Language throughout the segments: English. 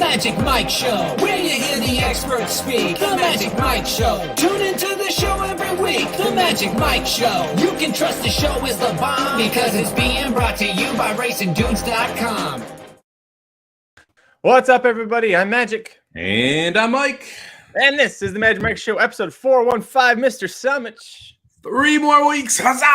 Magic Mike Show, where you hear the experts speak. The Magic Mike Show. Tune into the show every week. The Magic Mike Show. You can trust the show is the bomb because it's being brought to you by RacingDudes.com. What's up, everybody? I'm Magic. And I'm Mike. And this is the Magic Mike Show, episode 415, Mr. Somich. 3 more weeks. Huzzah!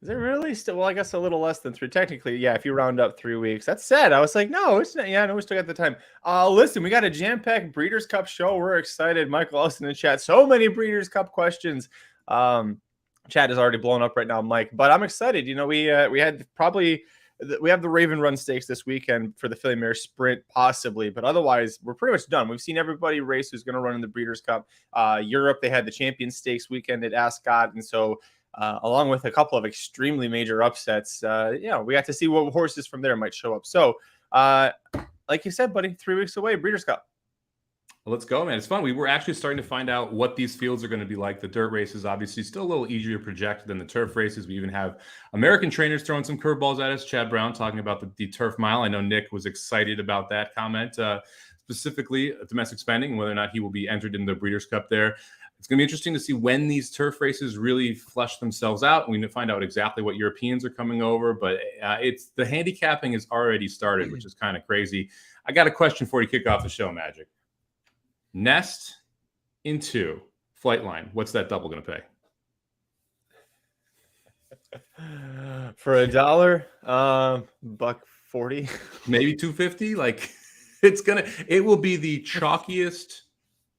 Is it really still? Well, I guess a little less than 3. Technically, yeah, if you round up 3 weeks. That's sad. I was like, no, it's not. Yeah, no, we still got the time. Listen, we got a jam-packed Breeders' Cup show. We're excited. Michael Ellison in the chat. So many Breeders' Cup questions. Chat is already blown up right now, Mike. But I'm excited. You know, we have the Raven Run Stakes this weekend for the Filly Mare Sprint, possibly. But otherwise, we're pretty much done. We've seen everybody race who's going to run in the Breeders' Cup. Europe, they had the Champions Stakes weekend at Ascot. And so, along with a couple of extremely major upsets, we got to see what horses from there might show up. So, like you said, buddy, 3 weeks away, Breeders' Cup. Well, let's go, man. It's fun. We were actually starting to find out what these fields are going to be like. The dirt races, obviously, still a little easier to project than the turf races. We even have American trainers throwing some curveballs at us. Chad Brown talking about the turf mile. I know Nick was excited about that comment, specifically domestic spending and whether or not he will be entered in the Breeders' Cup there. It's going to be interesting to see when these turf races really flush themselves out. We need to find out exactly what Europeans are coming over, but it's the handicapping has already started, which is kind of crazy. I got a question for you to kick off the show, Magic. Nest into Flightline. What's that double going to pay? For $1, $1.40, maybe $2.50. Like it will be the chalkiest.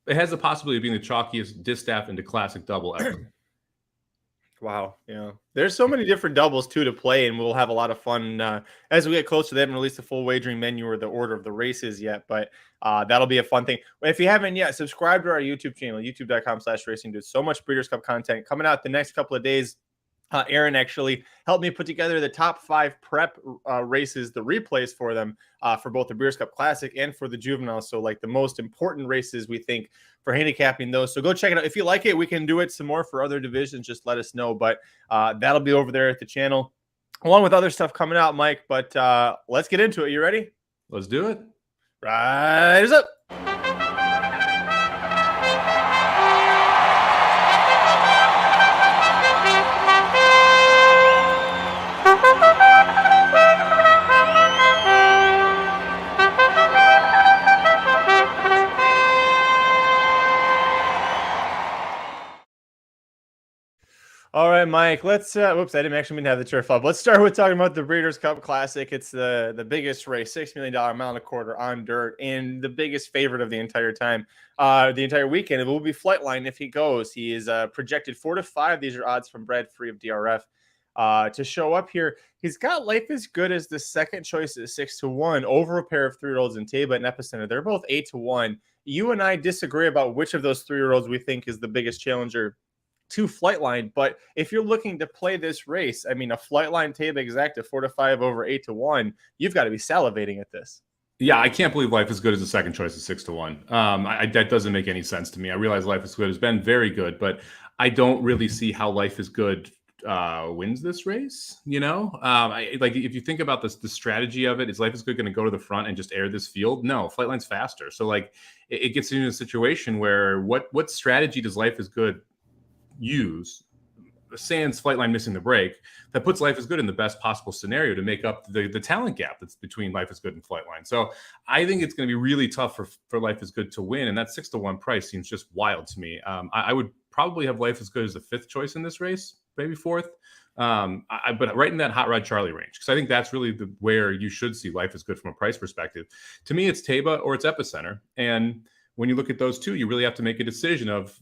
It has the possibility of being the chalkiest distaff into classic double ever. Wow. Yeah. There's so many different doubles too to play, and we'll have a lot of fun as we get closer. They haven't released the full wagering menu or the order of the races yet, but that'll be a fun thing. If you haven't yet, subscribe to our YouTube channel, youtube.com/racingdudes. So much Breeders' Cup content coming out the next couple of days. Aaron actually helped me put together the top 5 prep races, the replays for them for both the Breeders' Cup Classic and for the Juvenile. So like the most important races we think for handicapping those. So go check it out. If you like it, we can do it some more for other divisions. Just let us know. But that'll be over there at the channel along with other stuff coming out, Mike. But let's get into it. You ready? Let's do it. Riders up. All right, Mike, let's whoops, I didn't actually mean to have the turf up. Let's start with talking about the Breeders' Cup Classic. It's the biggest race, $6 million mile and a quarter on dirt, and the biggest favorite of the entire time, the entire weekend. It will be Flightline if he goes. He is projected 4 to 5. These are odds from Brad Free of DRF to show up here. He's got Life is Good as the second choice at 6 to 1 over a pair of 3-year-olds in Taba and Epicenter. They're both 8 to 1. You and I disagree about which of those 3-year-olds we think is the biggest challenger to Flightline, but if you're looking to play this race, I mean, a Flightline Taba exact at 4 to 5 over 8 to 1, you've got to be salivating at this. Yeah, I can't believe Life is Good as the second choice at 6 to 1. That doesn't make any sense to me. I realize Life is Good has been very good, but I don't really see how Life is Good wins this race. You know, like if you think about this, the strategy of it, is Life is Good going to go to the front and just air this field? No, Flightline's faster. So like it gets into a situation where what strategy does Life is Good use, sans Flightline missing the break, that puts Life is Good in the best possible scenario to make up the talent gap that's between Life is Good and Flightline. So I think it's going to be really tough for Life is Good to win, and that 6 to 1 price seems just wild to me. I would probably have Life is Good as the 5th choice in this race, maybe 4th, but right in that Hot Rod Charlie range, because I think that's really where you should see Life is Good from a price perspective. To me, it's Taba or it's Epicenter, and when you look at those two, you really have to make a decision of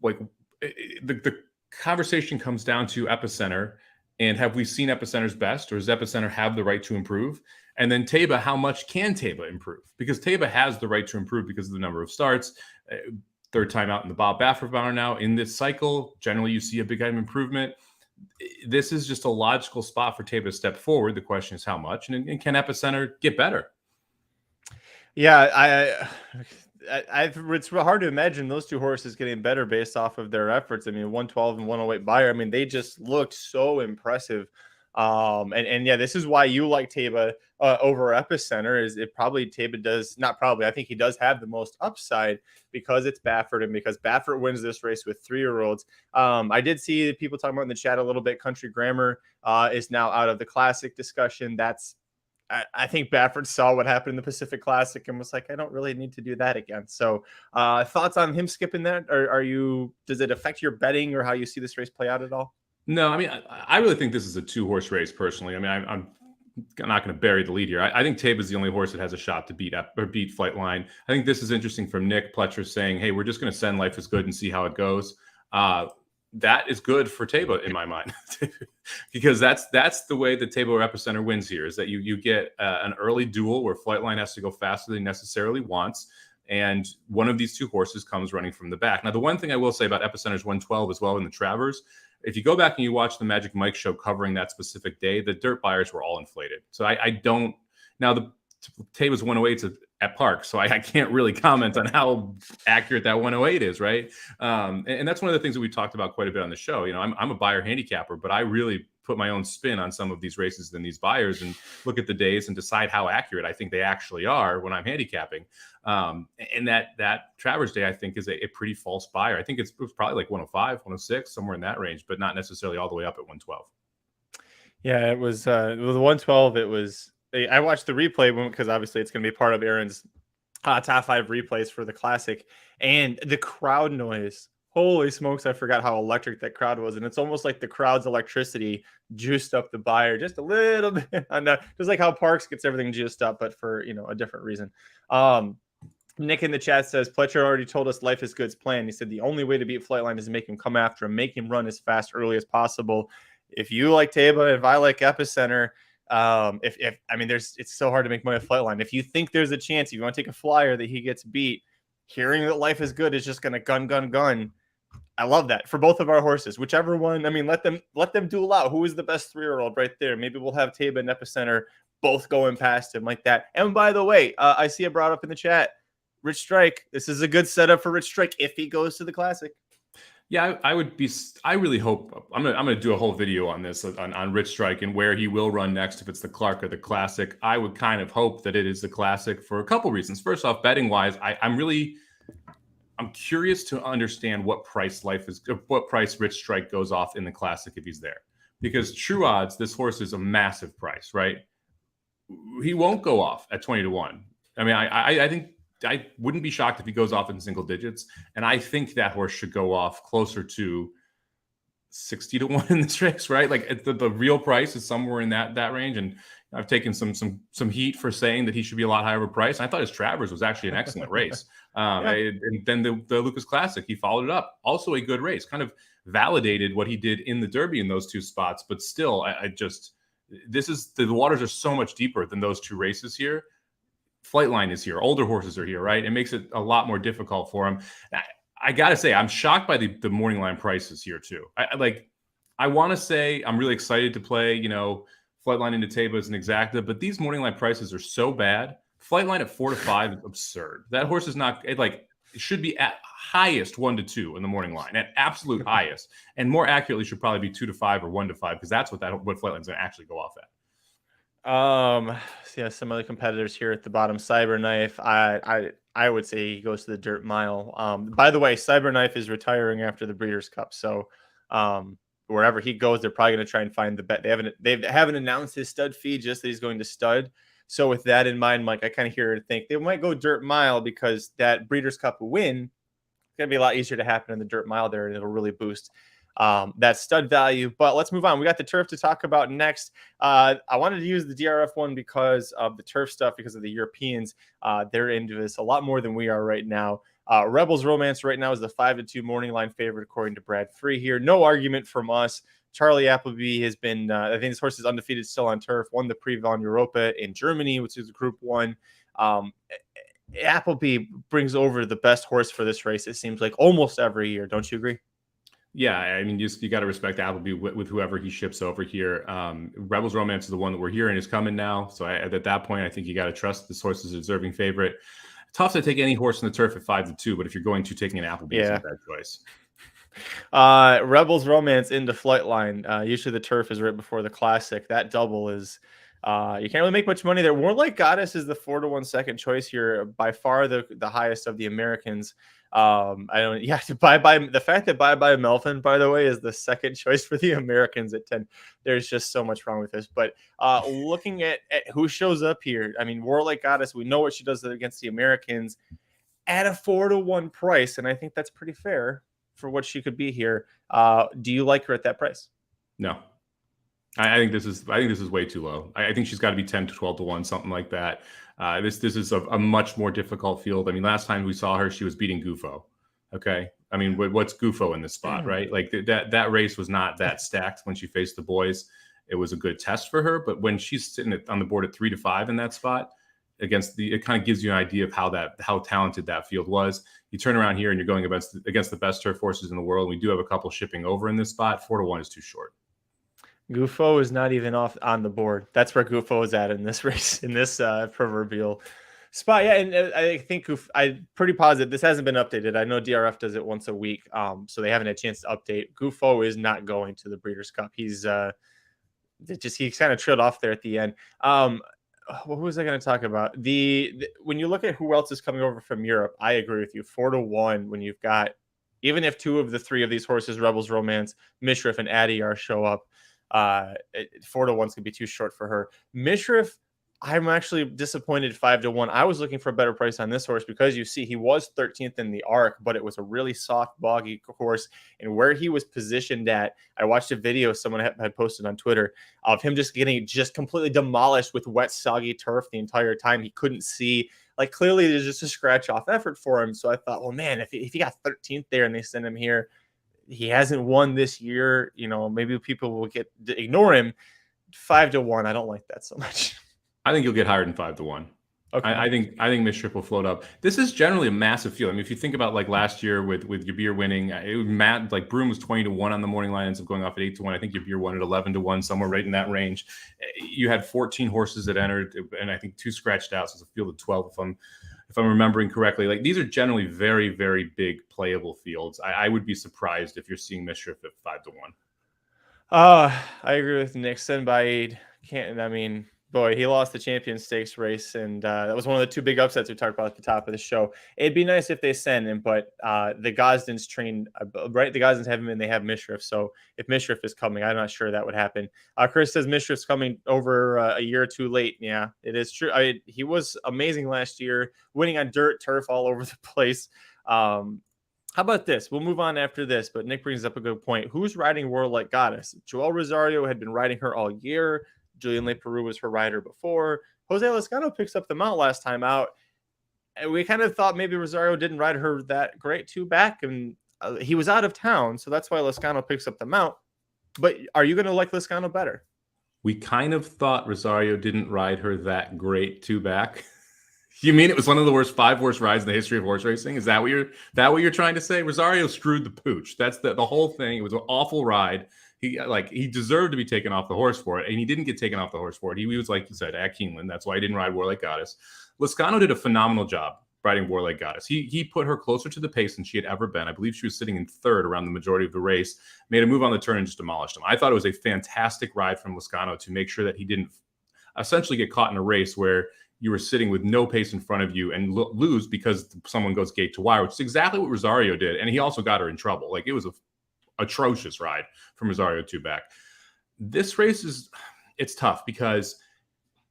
like the conversation comes down to Epicenter, and have we seen Epicenter's best, or does Epicenter have the right to improve? And then Taba, how much can Taba improve? Because Taba has the right to improve because of the number of starts. Third time out in the Bob Baffert banner now in this cycle. Generally, you see a big item improvement. This is just a logical spot for Taba to step forward. The question is how much, and can Epicenter get better? Yeah, it's hard to imagine those two horses getting better based off of their efforts. I mean, 112 and 108 Buyer. I mean, they just looked so impressive And yeah, this is why you like Taba over Epicenter. Is it probably Taba does not probably? I think he does have the most upside because it's Baffert and because Baffert wins this race with 3-year-olds. I did see people talking about in the chat a little bit. Country Grammar is now out of the Classic discussion. I think Baffert saw what happened in the Pacific Classic and was like, I don't really need to do that again. So thoughts on him skipping that? Or does it affect your betting or how you see this race play out at all? No, I mean, I really think this is a 2-horse race personally. I mean, I'm not going to bury the lead here. I think Taba is the only horse that has a shot to beat Flightline. I think this is interesting from Nick Pletcher saying, hey, we're just going to send Life is Good and see how it goes. That is good for Taba in my mind, because that's the way that Taba or Epicenter wins here, is that you get an early duel where Flightline has to go faster than he necessarily wants, and one of these 2 horses comes running from the back. Now, the one thing I will say about Epicenter's 112 as well in the Travers, if you go back and you watch the Magic Mike show covering that specific day, the dirt buyers were all inflated. So I don't now the Taba's 108's at Park, so I can't really comment on how accurate that 108 is, right? And that's one of the things that we talked about quite a bit on the show. You know, I'm a buyer handicapper, but I really put my own spin on some of these races than these buyers and look at the days and decide how accurate I think they actually are when I'm handicapping. And that Travers Day, I think, is a pretty false buyer. I think it was probably like 105, 106, somewhere in that range, but not necessarily all the way up at 112. Yeah, it was the 112. It was. I watched the replay because obviously it's going to be part of Aaron's top 5 replays for the Classic, and the crowd noise. Holy smokes, I forgot how electric that crowd was. And it's almost like the crowd's electricity juiced up the buyer just a little bit. Just like how Parks gets everything juiced up, but for, a different reason. Nick in the chat says, Pletcher already told us Life is Good's plan. He said the only way to beat Flightline is to make him come after him, make him run as fast early as possible. If you like Taba, if I like Epicenter, it's so hard to make money with Flightline. If you think there's a chance, if you want to take a flyer that he gets beat, hearing that Life is Good is just going to gun. I love that for both of our horses, whichever one. I mean, let them duel out. Who is the best 3-year-old right there? Maybe we'll have Taba and Epicenter both going past him like that. And by the way, I see it brought up in the chat, Rich Strike. This is a good setup for Rich Strike if he goes to the Classic. Yeah, I really hope I'm gonna do a whole video on this on Rich Strike and where he will run next, if it's the Clark or the Classic. I would kind of hope that it is the Classic for a couple reasons. First off, betting wise, I'm curious to understand what price Rich Strike goes off in the Classic if he's there, because true odds, this horse is a massive price, right? He won't go off at 20-1. I mean, I think I wouldn't be shocked if he goes off in single digits. And I think that horse should go off closer to 60-1 in this race, right? Like the real price is somewhere in that range. And I've taken some heat for saying that he should be a lot higher of a price. And I thought his Travers was actually an excellent race. And then the Lucas Classic, he followed it up. Also a good race, kind of validated what he did in the Derby in those 2 spots. But still, the waters are so much deeper than those 2 races here. Flightline is here. Older horses are here, right? It makes it a lot more difficult for him. I got to say, I'm shocked by the morning line prices here too. I want to say I'm really excited to play, Flightline into Taba as an exacta, but these morning line prices are so bad. Flightline at 4 to 5 is absurd. That horse is not it should be at highest 1 to 2 in the morning line, at absolute highest, and more accurately should probably be 2 to 5 or 1 to 5, because that's what Flightline's going to actually go off at. Yeah, some other competitors here at the bottom. Cyberknife, I would say he goes to the dirt mile. By the way, Cyberknife is retiring after the Breeders' Cup, so wherever he goes, they're probably going to try and find the bet. They haven't announced his stud fee, just that he's going to stud. So with that in mind, Mike, I kind of hear and think they might go dirt mile, because that Breeders' Cup win is going to be a lot easier to happen in the dirt mile there, and it'll really boost that stud value. But let's move on. We got the turf to talk about next. I wanted to use the DRF one because of the turf stuff, because of the Europeans. They're into this a lot more than we are right now. Rebels Romance right now is the 5-2 morning line favorite, according to Brad Free here. No argument from us. Charlie Appleby has been, I think this horse is undefeated still on turf, won the Prix Von Europa in Germany, which is Group 1. Appleby brings over the best horse for this race, it seems like, almost every year. Don't you agree? Yeah, I mean, you got to respect Appleby with whoever he ships over here. Rebels Romance is the one that we're hearing is coming now. So at that point, I think you got to trust this horse is a deserving favorite. Tough to take any horse in the turf at 5-2, but if you're going to, taking an Appleby is a bad choice. Rebels Romance into Flightline. Usually the turf is right before the classic. That double is you can't really make much money there. Warlike Goddess is the 4-1 second choice here, by far the highest of the Americans. I don't. Yeah, the fact that Bye Bye Melvin, by the way, is the second choice for the Americans at 10. There's just so much wrong with this. But looking at who shows up here, I mean, Warlike Goddess, we know what she does against the Americans at a 4-1 price, and I think that's pretty fair for what she could be here. Do you like her at that price? No. I think this is way too low. I think she's got to be 10 to 12 to 1, something like that. This is a much more difficult field. I mean, last time we saw her, she was beating Gufo. Okay. I mean, what's Gufo in this spot, right? Like that race was not that stacked when she faced the boys. It was a good test for her, but when she's sitting on the board at 3 to 5 in that spot against it kind of gives you an idea of how talented that field was. You turn around here and you're going against the best turf horses in the world. We do have a couple shipping over in this spot. 4-1 is too short. Gufo is not even off on the board. That's where Gufo is at in this race, in this proverbial spot. Yeah, and I think I'm pretty positive this hasn't been updated. I know DRF does it once a week, so they haven't had a chance to update. Gufo is not going to the Breeders' Cup. He's he kind of trailed off there at the end. Who was I going to talk about? When you look at who else is coming over from Europe, I agree with you. 4-1 when you've got, even if 2 of the 3 of these horses, Rebels Romance, Mishriff, and Adiyar show up, 4-1 is gonna be too short for her. Mishriff, I'm actually disappointed 5-1. I was looking for a better price on this horse because you see he was 13th in the arc, but it was a really soft, boggy horse. And where he was positioned at, I watched a video someone had posted on Twitter of him just getting completely demolished with wet, soggy turf the entire time. He couldn't see. Like, clearly there's just a scratch off effort for him. So I thought, well, man, if he got 13th there and they send him here, he hasn't won this year. You know, maybe people will ignore him. 5-1. I don't like that so much. I think you'll get higher than 5-1. Okay. I think Mishriff will float up. This is generally a massive field. I mean, if you think about like last year with Yabir winning, it was mad. Like Broome was 20-1 on the morning line, ends up going off at 8-1. I think Yabir won at 11-1, somewhere right in that range. You had 14 horses that entered, and I think 2 scratched out. So it's a field of 12, if I'm remembering correctly. Like, these are generally very, very big playable fields. I would be surprised if you're seeing Mishriff at 5-1. I agree with Nixon by boy, he lost the Champions Stakes race, and that was one of the 2 big upsets we talked about at the top of the show. It'd be nice if they send him, but the Gozdens trained, right? The Gozdens have him, and they have Mishriff. So if Mishriff is coming, I'm not sure that would happen. Chris says Mishriff's coming over a year or 2 late. Yeah, it is true. He was amazing last year, winning on dirt, turf, all over the place. How about this? We'll move on after this, but Nick brings up a good point. Who's riding Warlike Goddess? Joel Rosario had been riding her all year. Julian Leperoux was her rider before. Jose Lezcano picks up the mount last time out. And we kind of thought maybe Rosario didn't ride her that great 2 back, and he was out of town, so that's why Lezcano picks up the mount. But are you going to like Lezcano better? We kind of thought Rosario didn't ride her that great 2 back. You mean it was one of the worst 5-horse rides in the history of horse racing? Is that what you're trying to say? Rosario screwed the pooch. That's the whole thing. It was an awful ride. He deserved to be taken off the horse for it, and he didn't get taken off the horse for it. He was, like you said, at Keeneland. That's why he didn't ride Warlike Goddess. Lezcano did a phenomenal job riding Warlike Goddess. He put her closer to the pace than she had ever been. I believe she was sitting in 3rd around the majority of the race, made a move on the turn and just demolished him. I thought it was a fantastic ride from Lezcano to make sure that he didn't essentially get caught in a race where you were sitting with no pace in front of you and lose because someone goes gate to wire, which is exactly what Rosario did. And he also got her in trouble. Like, it was a atrocious ride from Rosario 2 back. This race it's tough because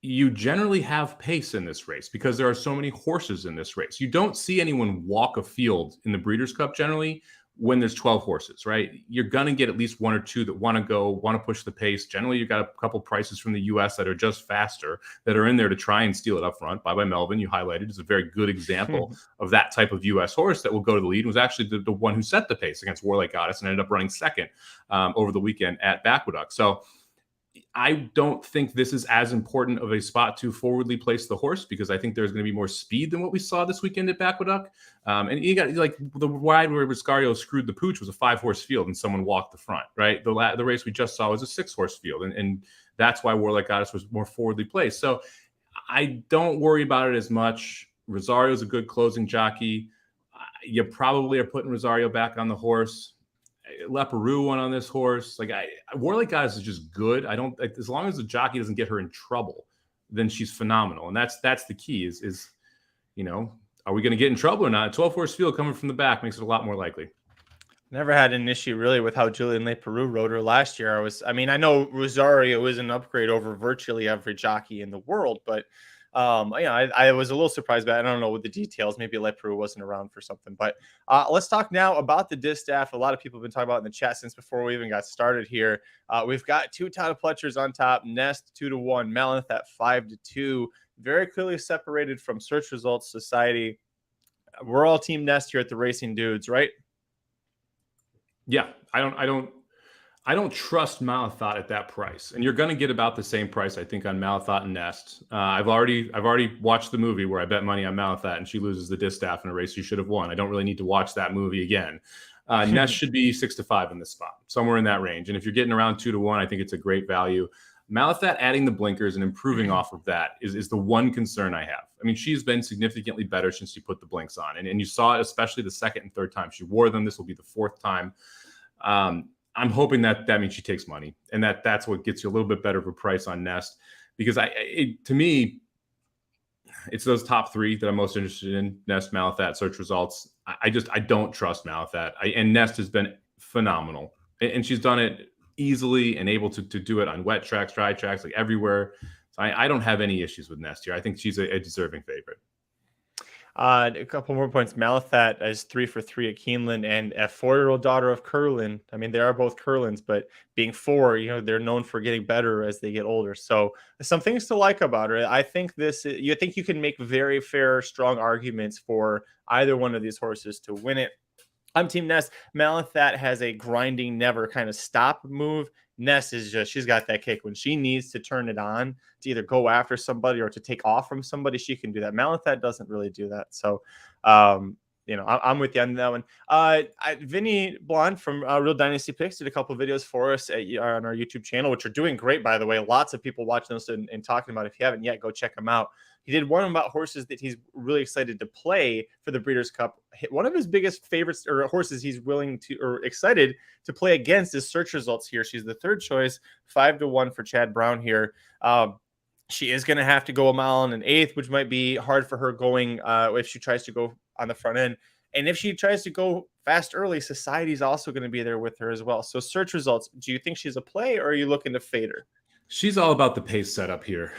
you generally have pace in this race because there are so many horses in this race. You don't see anyone walk a field in the Breeders' Cup generally when there's 12 horses, right? You're going to get at least 1 or 2 that want to push the pace. Generally, you've got a couple prices from the U.S. that are just faster, that are in there to try and steal it up front. Bye Bye Melvin, you highlighted, is a very good example of that type of U.S. horse that will go to the lead. It was actually the one who set the pace against Warlike Goddess and ended up running 2nd over the weekend at Aqueduct. So I don't think this is as important of a spot to forwardly place the horse because I think there's going to be more speed than what we saw this weekend at Aqueduct. And you got like the ride where Rosario screwed the pooch was a 5-horse field and someone walked the front, right? The race we just saw was a 6-horse field. And that's why Warlike Goddess was more forwardly placed. So I don't worry about it as much. Rosario's a good closing jockey. You probably are putting Rosario back on the horse. Leparoux won on this horse. Like Warlake Goddess is just good. I don't as long as the jockey doesn't get her in trouble, then she's phenomenal. And that's the key is are we going to get in trouble or not? 12-horse field coming from the back makes it a lot more likely. Never had an issue really with how Julian Leparoux rode her last year. I know Rosario was an upgrade over virtually every jockey in the world, but I was a little surprised by it. I don't know what the details. Maybe Leparoux wasn't around for something, but let's talk now about the distaff. A lot of people have been talking about it in the chat since before we even got started here. We've got two Title Pletchers on top, Nest 2-1, Melith at 5-2, very clearly separated from Search Results Society. We're all Team Nest here at the Racing Dudes, right? Yeah, I don't trust Malathaat at that price, and you're going to get about the same price, I think, on Malathaat and Nest. I've already watched the movie where I bet money on Malathaat and she loses the distaff in a race she should have won. I don't really need to watch that movie again. Nest should be 6-5 in this spot, somewhere in that range. And if you're getting around 2-1, I think it's a great value. Malathaat adding the blinkers and improving off of that is the one concern I have. I mean, she's been significantly better since she put the blinks on. And you saw it, especially the second and third time she wore them. This will be the fourth time. I'm hoping that means she takes money and that's what gets you a little bit better of a price on Nest, because to me, it's those top three that I'm most interested in: Nest, Malathaat, Search Results. I don't trust Malathaat. And Nest has been phenomenal, and she's done it easily and able to do it on wet tracks, dry tracks, like everywhere. So I don't have any issues with Nest here. I think she's a deserving favorite. A couple more points. Malathaat is 3 for 3 at Keeneland, and a 4-year-old daughter of Curlin. I mean, they are both Curlins, but being 4, they're known for getting better as they get older. So some things to like about her. I think you can make very fair, strong arguments for either one of these horses to win it. I'm Team Nest. Malathaat has a grinding, never kind of stop move. Nest is she's got that kick. When she needs to turn it on to either go after somebody or to take off from somebody, she can do that. Malathaat doesn't really do that. So, I'm with you on that one. Vinny Blonde from Real Dynasty Picks did a couple of videos for us on our YouTube channel, which are doing great, by the way. Lots of people watching us and talking about it. If you haven't yet, go check them out. He did one about horses that he's really excited to play for the Breeders' Cup. One of his biggest favorites or horses he's willing to or excited to play against is Search Results here. She's the third choice, 5-1 for Chad Brown here. She is going to have to go a mile and an eighth, which might be hard for her going if she tries to go on the front end. And if she tries to go fast early, Society's also going to be there with her as well. So Search Results, do you think she's a play, or are you looking to fade her? She's all about the pace setup here.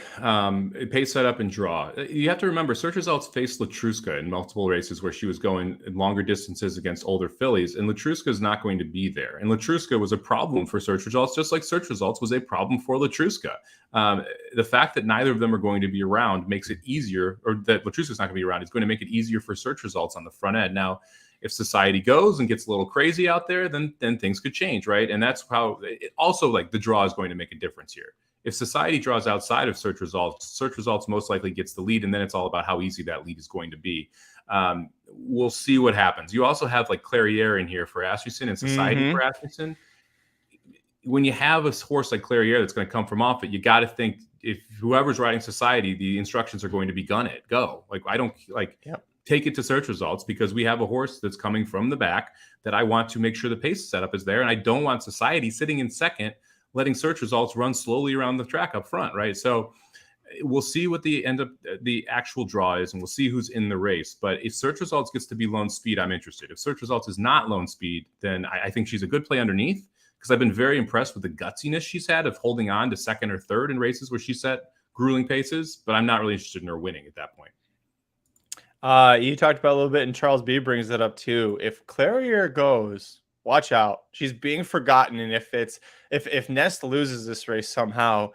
Pace setup and draw. You have to remember, Search Results faced Latruska in multiple races where she was going longer distances against older fillies, and Latruska is not going to be there. And Latruska was a problem for Search Results, just like Search Results was a problem for Latruska. The fact that neither of them are going to be around makes it easier, or that Latruska's not going to be around, is going to make it easier for Search Results on the front end. Now, if Society goes and gets a little crazy out there, then things could change, right? And that's how it also, like, the draw is going to make a difference here. If Society draws outside of Search Results most likely gets the lead, and then it's all about how easy that lead is going to be. We'll see what happens. You also have like Clairiere in here for Asmussen and Society for Asmussen. When you have a horse like Clairiere that's going to come from off it, you got to think, if whoever's riding Society, the instructions are going to be gun it, go. Like, I don't like. Yep. Take it to Search Results, because we have a horse that's coming from the back that I want to make sure the pace setup is there. And I don't want Society sitting in second, letting Search Results run slowly around the track up front, right? So we'll see what the actual draw is, and we'll see who's in the race. But if Search Results gets to be lone speed, I'm interested. If Search Results is not lone speed, then I think she's a good play underneath, because I've been very impressed with the gutsiness she's had of holding on to second or third in races where she set grueling paces, but I'm not really interested in her winning at that point. You talked about a little bit, and Charles B brings it up too. If Clairiere goes, watch out. She's being forgotten. And if Nest loses this race somehow,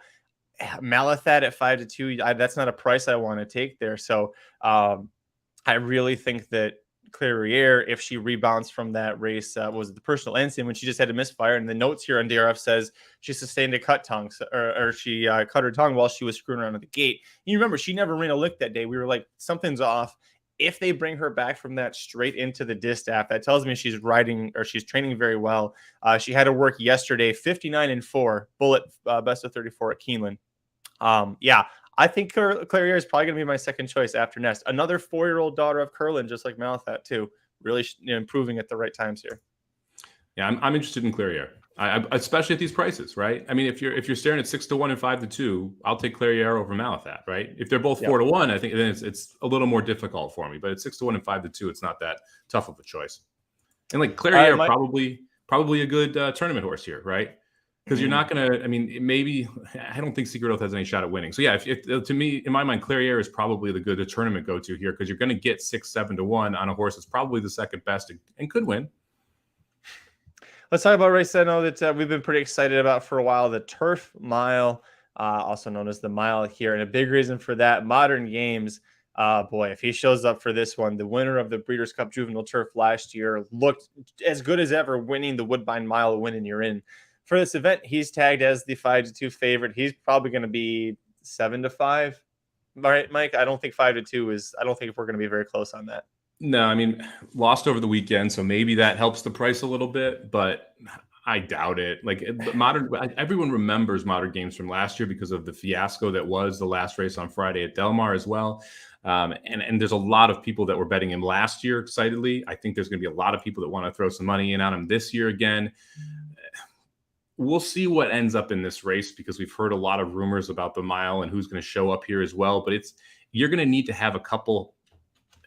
Malathaat at 5-2, that's not a price I want to take there. So I really think that Clairiere, if she rebounds from that race, was the personal ensign when she just had a misfire. And the notes here on DRF says she sustained a cut tongue, or she cut her tongue while she was screwing around at the gate. You remember, she never ran a lick that day. We were like, something's off. If they bring her back from that straight into the distaff, that tells me she's riding, or she's training very well. She had to work yesterday, 59-4, bullet best of 34 at Keeneland. I think Clairiere is probably going to be my second choice after Nest. Another 4-year-old daughter of Curlin, just like Malathaat too. Really improving at the right times here. Yeah, I'm interested in Clariere. Especially at these prices, right? I mean, if you're staring at 6-1 and 5-2, I'll take Clariere over Malathat, right? If they're both 4-1, I think then it's a little more difficult for me. But at 6-1 and 5-2, it's not that tough of a choice. And like Clariere, probably a good tournament horse here, right? Because you're not gonna. I mean, maybe I don't think Secret Oath has any shot at winning. So yeah, if to me, in my mind, Clariere is probably the tournament go to here because you're going to get 6-7-1 on a horse that's probably the second best and could win. Let's talk about a race I know that we've been pretty excited about for a while, the Turf Mile, also known as the Mile here. And a big reason for that, Modern Games. Boy, if he shows up for this one, the winner of the Breeders' Cup Juvenile Turf last year looked as good as ever, winning the Woodbine Mile, a win and you're in. For this event, he's tagged as the 5-2 favorite. He's probably going to be 7-5. All right, Mike, I don't think 5-2 is, I don't think we're going to be very close on that. No, I mean, lost over the weekend, so maybe that helps the price a little bit, but I doubt it. Like everyone remembers Modern Games from last year because of the fiasco that was the last race on Friday at Del Mar as well. And there's a lot of people that were betting him last year excitedly. I think there's going to be a lot of people that want to throw some money in on him this year again. We'll see what ends up in this race because we've heard a lot of rumors about the mile and who's going to show up here as well. But you're going to need to have a couple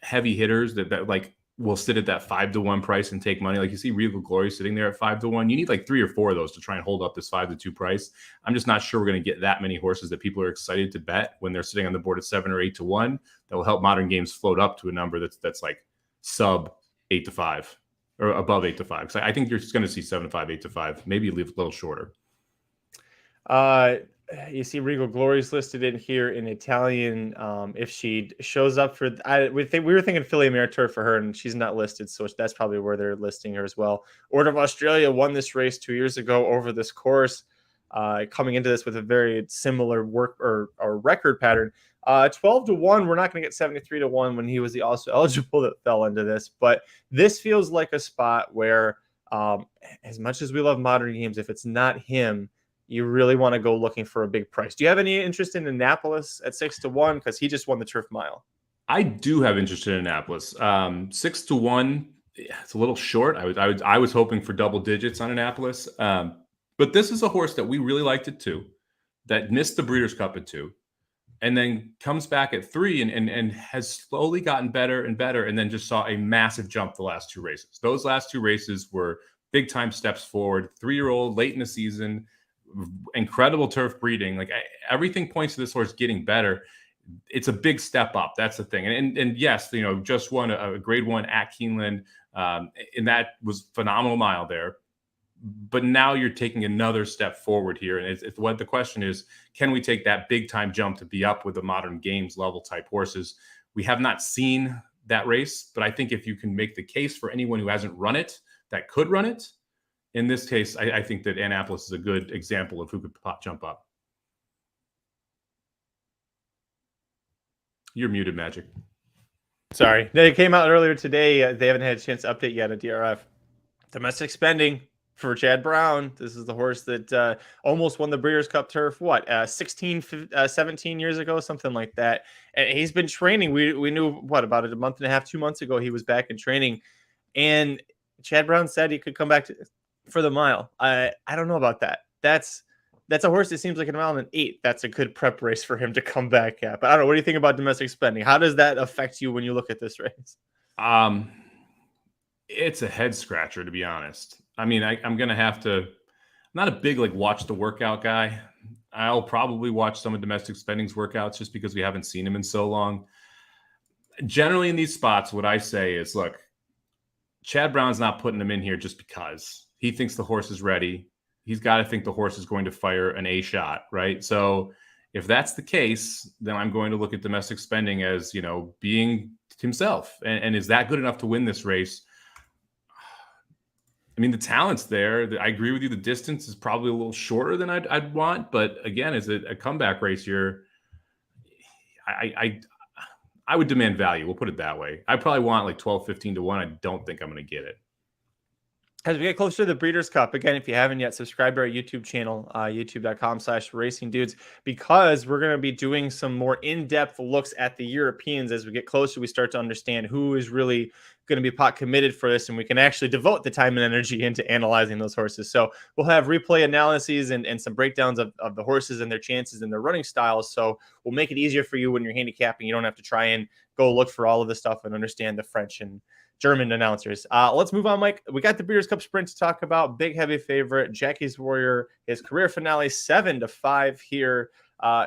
heavy hitters that like will sit at that 5-1 price and take money. Like you see Regal Glory sitting there at 5-1. You need like 3 or 4 of those to try and hold up this 5-2 price. I'm just not sure we're going to get that many horses that people are excited to bet when they're sitting on the board at 7 or 8-1. That will help Modern Games float up to a number that's like sub 8-5 or above 8-5. So I think you're just going to see 7-5, 8-5, maybe a little shorter. You see Regal Glory's listed in here in Italian. If she shows up for, we were thinking Filly Mare Turf for her, and she's not listed, so that's probably where they're listing her as well. Order of Australia won this race 2 years ago over this course, coming into this with a very similar work or record pattern. 12-1, we're not going to get 73-1 when he was the also eligible that fell into this, but this feels like a spot where, as much as we love Modern Games, if it's not him, you really want to go looking for a big price. Do you have any interest in Annapolis at 6-1? Because he just won the Turf Mile. I do have interest in Annapolis. 6-1, it's a little short. I was hoping for double digits on Annapolis. But this is a horse that we really liked at 2, that missed the Breeders' Cup at 2, and then comes back at 3 and has slowly gotten better and better, and then just saw a massive jump the last 2 races. Those last 2 races were big time steps forward. 3-year-old late in the season, incredible turf breeding. Like everything points to this horse getting better. It's a big step up. That's the thing. And yes, just won a grade 1 at Keeneland. And that was phenomenal mile there. But now you're taking another step forward here. And it's what the question is, can we take that big time jump to be up with the Modern Games level type horses? We have not seen that race, but I think if you can make the case for anyone who hasn't run it, that could run it, in this case, I think that Annapolis is a good example of who could jump up. You're muted, Magic. Sorry. They came out earlier today. They haven't had a chance to update yet at DRF. Domestic spending for Chad Brown. This is the horse that almost won the Breeders' Cup Turf, 17 years ago, something like that. And he's been training. We knew, about a month and a half, 2 months ago, he was back in training. And Chad Brown said he could come back for the mile. I don't know about that. That's a horse that seems like an mile and 8. That's a good prep race for him to come back at. But I don't know. What do you think about domestic spending? How does that affect you when you look at this race? It's a head scratcher, to be honest. I mean, I'm going to have to, I'm not a big watch the workout guy. I'll probably watch some of domestic spending's workouts just because we haven't seen him in so long. Generally in these spots, what I say is, look, Chad Brown's not putting him in here just because he thinks the horse is ready. He's got to think the horse is going to fire an A shot, right? So if that's the case, then I'm going to look at domestic spending as, being himself. And is that good enough to win this race? I mean, the talent's there. I agree with you. The distance is probably a little shorter than I'd want. But again, as a comeback race here, I would demand value. We'll put it that way. I probably want 12, 15-1. I don't think I'm going to get it. As we get closer to the Breeders' Cup, again, if you haven't yet, subscribe to our YouTube channel, youtube.com/racingdudes, because we're going to be doing some more in-depth looks at the Europeans. As we get closer, we start to understand who is really going to be pot committed for this, and we can actually devote the time and energy into analyzing those horses. So we'll have replay analyses and some breakdowns of the horses and their chances and their running styles. So we'll make it easier for you when you're handicapping. You don't have to try and go look for all of the stuff and understand the French and German announcers. Let's move on, Mike. We got the Breeders' Cup Sprint to talk about. Big heavy favorite, Jackie's Warrior. His career finale 7-5 here.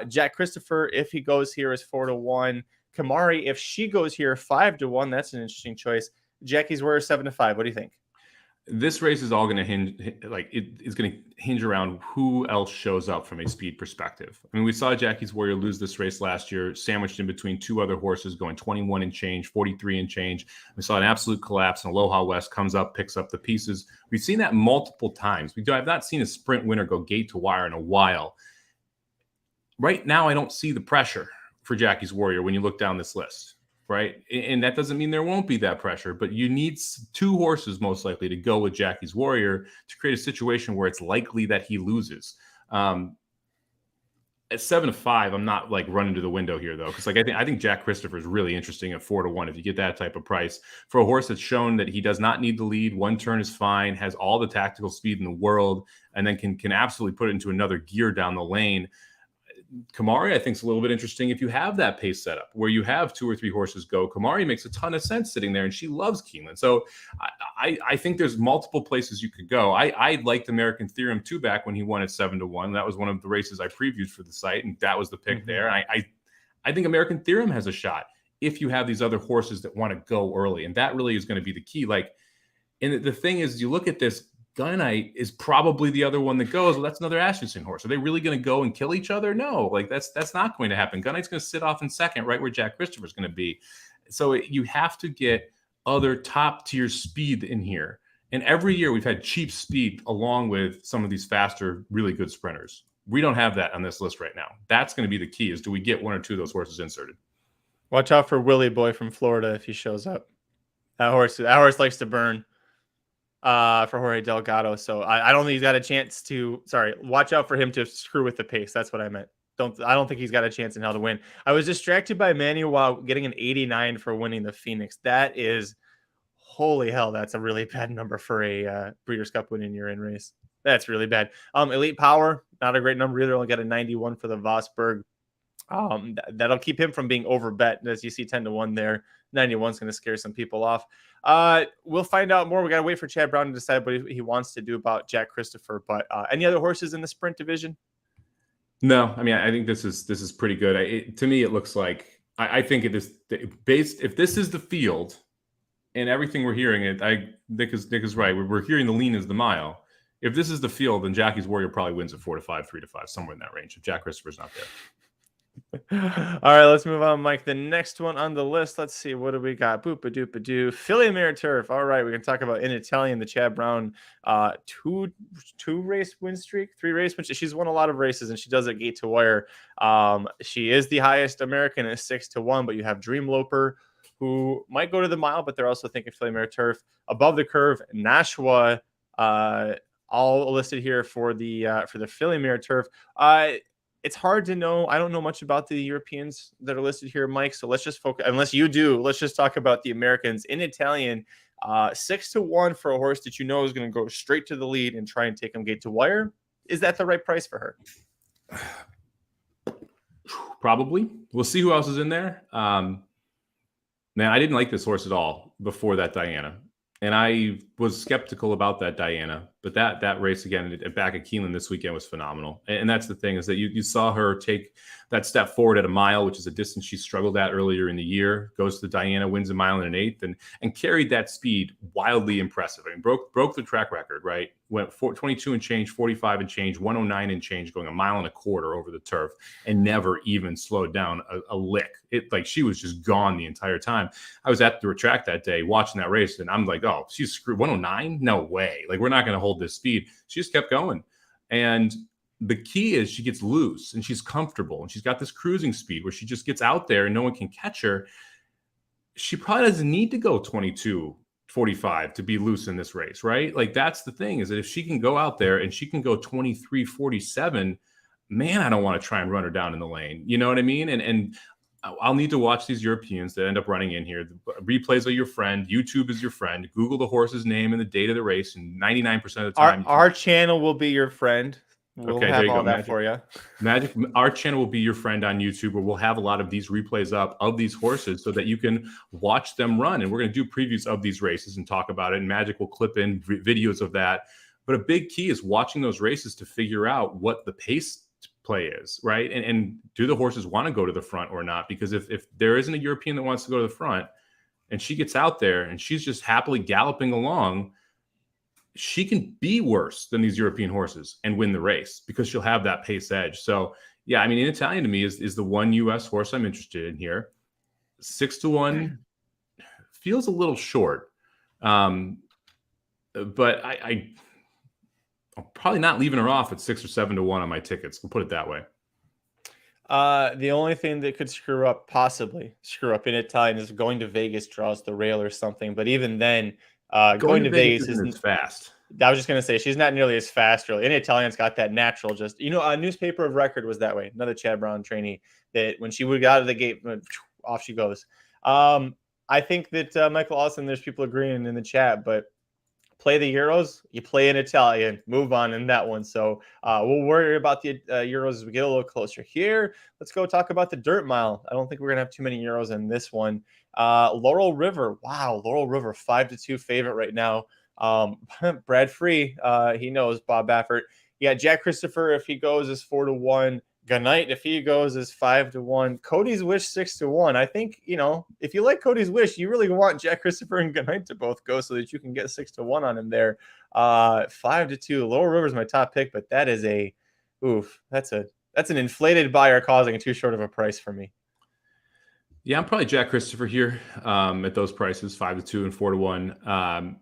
Jack Christopher, if he goes here, is 4-1. Kamari, if she goes here, 5-1. That's an interesting choice. Jackie's Warrior 7-5. What do you think? This race is all going to it's going to hinge around who else shows up from a speed perspective. I mean, we saw Jackie's Warrior lose this race last year, sandwiched in between two other horses going 21 and change, 43 and change. We saw an absolute collapse, and Aloha West comes up, picks up the pieces. We've seen that multiple times. I've not seen a sprint winner go gate to wire in a while. Right now, I don't see the pressure for Jackie's Warrior when you look down this list. Right. And that doesn't mean there won't be that pressure, but you need two horses most likely to go with Jackie's Warrior to create a situation where it's likely that he loses. At 7-5, I'm not like running to the window here, though, because I think Jack Christopher is really interesting at 4-1 if you get that type of price for a horse that's shown that he does not need the lead. One turn is fine, has all the tactical speed in the world, and then can absolutely put it into another gear down the lane. Kamari, I think, is a little bit interesting if you have that pace setup where you have two or three horses go. Kamari makes a ton of sense sitting there, and she loves Keeneland. So I think there's multiple places you could go. I liked American Theorem too back when he won at 7-1. That was one of the races I previewed for the site, and that was the pick there. I think American Theorem has a shot if you have these other horses that want to go early, and that really is going to be the key. And the thing is, you look at this. Gunite is probably the other one that goes. Well, that's another Asmussen horse. Are they really going to go and kill each other? No, that's not going to happen. Gunite's going to sit off in second, right where Jack Christopher's going to be. So you have to get other top tier speed in here. And every year we've had cheap speed along with some of these faster, really good sprinters. We don't have that on this list right now. That's going to be the key: is do we get one or two of those horses inserted? Watch out for Willie Boy from Florida if he shows up. That horse likes to burn. For Jorge Delgado. So I don't think he's got a chance to, watch out for him to screw with the pace. That's what I meant. I don't think he's got a chance in hell to win. I was distracted by Manu while getting an 89 for winning the Phoenix. That is, holy hell, that's a really bad number for a Breeders' Cup winning year-end race. That's really bad. Elite Power, not a great number either. Only got a 91 for the Vosburg. That'll keep him from being overbet. As you see, 10-1 there. 91 is going to scare some people off. We'll find out more. We got to wait for Chad Brown to decide what he wants to do about Jack Christopher. But any other horses in the sprint division? No, I mean, I think this is pretty good. To me, it looks like I think it is based. If this is the field and everything we're hearing, Nick is right. We're hearing the lean is the mile. If this is the field, then Jackie's Warrior probably wins at 4-5, 3-5, somewhere in that range. If Jack Christopher's not there. All right, let's move on, Mike. The next one on the list, let's see, what do we got? Boop-a-doop-a-doo. Filly Mare Turf. All right, we can talk about in Italian, the Chad Brown three race win streak. She's won a lot of races, and she does it gate to wire. She is the highest American at 6-1, but you have Dream Loper, who might go to the mile, but they're also thinking Filly Mare Turf. Above the curve, Nashua, all listed here for the Filly Mare Turf. It's hard to know. I don't know much about the Europeans that are listed here, Mike. So let's just focus. Unless you do, let's just talk about the Americans in Italian. 6-1 for a horse that you know is going to go straight to the lead and try and take him gate to wire. Is that the right price for her? Probably. We'll see who else is in there. Man, I didn't like this horse at all before that Diana. And I was skeptical about that Diana, but that race again back at Keeneland this weekend was phenomenal. And that's the thing, is that you saw her take that step forward at a mile, which is a distance she struggled at earlier in the year, goes to Diana, wins a mile and an eighth, and carried that speed wildly impressive. I mean, broke the track record, right? Went 22 and change, 45 and change, 109 and change, going a mile and a quarter over the turf, and never even slowed down a lick. She was just gone the entire time. I was at the track that day watching that race, and I'm like, oh, she's screwed. 109? No way. We're not going to hold this speed. She just kept going. And the key is she gets loose and she's comfortable, and she's got this cruising speed where she just gets out there and no one can catch her. She probably doesn't need to go 22 45 to be loose in this race, right? Like that's the thing, is that if she can go out there and she can go 23:47, man, I don't want to try and run her down in the lane. You know what I mean? And I'll need to watch these Europeans that end up running in here. The replays are your friend. YouTube is your friend. Google the horse's name and the date of the race, and 99% of the time, our channel will be your friend. We'll Okay, have there you all go. that Magic. for you. Magic, our channel will be your friend on YouTube, where we'll have a lot of these replays up of these horses so that you can watch them run. And we're going to do previews of these races and talk about it. And Magic will clip in videos of that. But a big key is watching those races to figure out what the pace play is, right? And do the horses want to go to the front or not? Because if there isn't a European that wants to go to the front and she gets out there and she's just happily galloping along, she can be worse than these European horses and win the race because she'll have that pace edge. So yeah, I mean, in Italian to me is the one US horse I'm interested in here. 6-1 feels a little short. But I'm probably not leaving her off at 6 or 7-1 on my tickets. We'll put it that way. The only thing that could possibly screw up in Italian is going to Vegas draws the rail or something. But even then, going to Vegas isn't as fast. I was just going to say, she's not nearly as fast, really. In Italian's got that natural, just, a newspaper of record was that way. Another Chad Brown trainee, that when she would get out of the gate, off she goes. I think that Michael Austin, there's people agreeing in the chat, but play the Euros, you play in Italian, move on in that one. So we'll worry about the Euros as we get a little closer here. Let's go talk about the Dirt Mile. I don't think we're going to have too many Euros in this one. Laurel River. Wow, Laurel River, 5-2 favorite right now. Brad Free, he knows Bob Baffert. Yeah, Jack Christopher, if he goes, is 4-1. Gunite, if he goes, is 5-1. Cody's Wish, 6-1. I think, if you like Cody's Wish, you really want Jack Christopher and Gunite to both go so that you can get 6-1 on him there. 5-2. Laurel River's my top pick, but that is that's an inflated buyer causing too short of a price for me. Yeah, I'm probably Jack Christopher here at those prices, 5-2 and 4-1.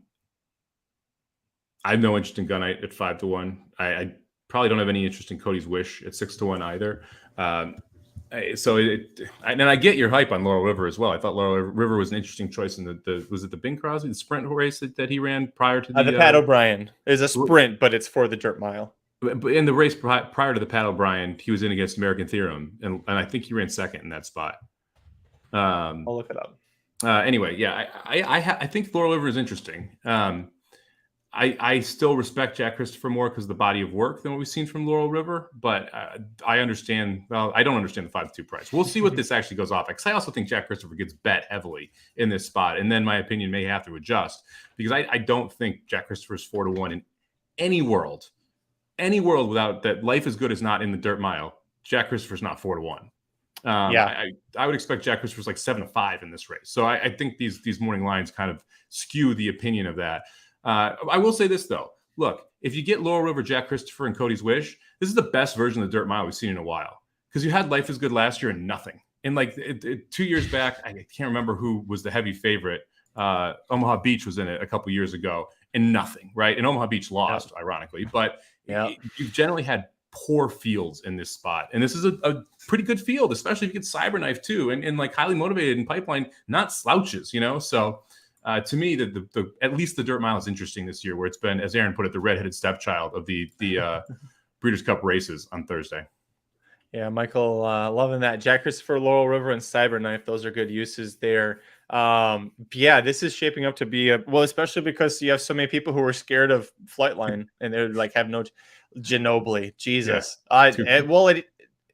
I have no interest in Gunite at 5-1. I probably don't have any interest in Cody's Wish at 6-1 either. And I get your hype on Laurel River as well. I thought Laurel River was an interesting choice in was it the Bing Crosby, the sprint race that he ran prior to the Pat O'Brien is a sprint, but it's for the Dirt Mile. But in the race prior to the Pat O'Brien, he was in against American Theorem, and I think he ran second in that spot. I'll look it up. Anyway, yeah, I think Laurel River is interesting. I still respect Jack Christopher more because of the body of work than what we've seen from Laurel River, but I understand. Well, I don't understand the 5-2 price. We'll see what this actually goes off. Because I also think Jack Christopher gets bet heavily in this spot, and then my opinion may have to adjust because I don't think Jack Christopher's 4-1 in any world without that. Life is Good is not in the Dirt Mile. Jack Christopher's not 4-1. I would expect Jack Christopher's like 7-5 in this race. So I think these morning lines kind of skew the opinion of that. I will say this, though. Look, if you get Laurel River, Jack Christopher, and Cody's Wish, this is the best version of the Dirt Mile we've seen in a while. Because you had Life is Good last year and nothing. And 2 years back, I can't remember who was the heavy favorite. Omaha Beach was in it a couple years ago and nothing, right? And Omaha Beach lost, ironically. But you've generally had poor fields in this spot. And this is a pretty good field, especially if you get Cyberknife, too. And highly motivated in pipeline, not slouches, So... to me, the at least the Dirt Mile is interesting this year, where it's been, as Aaron put it, the redheaded stepchild of the Breeders' Cup races on Thursday. Yeah, Michael, loving that. Jack Christopher, Laurel River, and Cyberknife, those are good uses there. Yeah, this is shaping up to be especially because you have so many people who are scared of Flightline and they're have no Ginobili. Jesus. Yeah.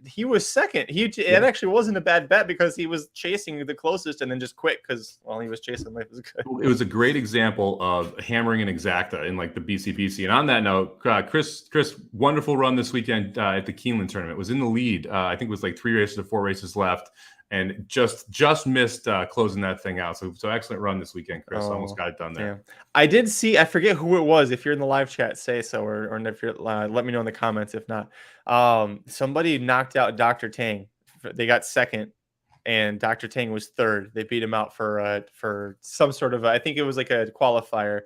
He was second. It actually wasn't a bad bet because he was chasing the closest and then just quit because he was chasing Life is Good. It was a great example of hammering an exacta in the BCBC. And on that note, Chris, wonderful run this weekend at the Keeneland tournament. Was in the lead. I think it was 3 races or 4 races left, and just missed closing that thing out. So excellent run this weekend, Chris. Almost got it done there. Yeah. I did see, I forget who it was. If you're in the live chat, say so, or if you're let me know in the comments. If not, somebody knocked out Dr. Tang. They got second, and Dr. Tang was third. They beat him out for some sort of I think it was a qualifier.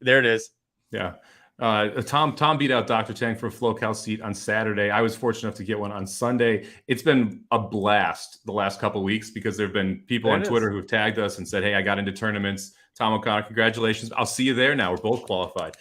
There it is. Yeah. Tom beat out Dr. Tang for a FloCal seat on Saturday. I was fortunate enough to get one on Sunday. It's been a blast the last couple of weeks because there have been people on Twitter who have tagged us and said, hey, I got into tournaments. Tom O'Connor, congratulations. I'll see you there now. We're both qualified.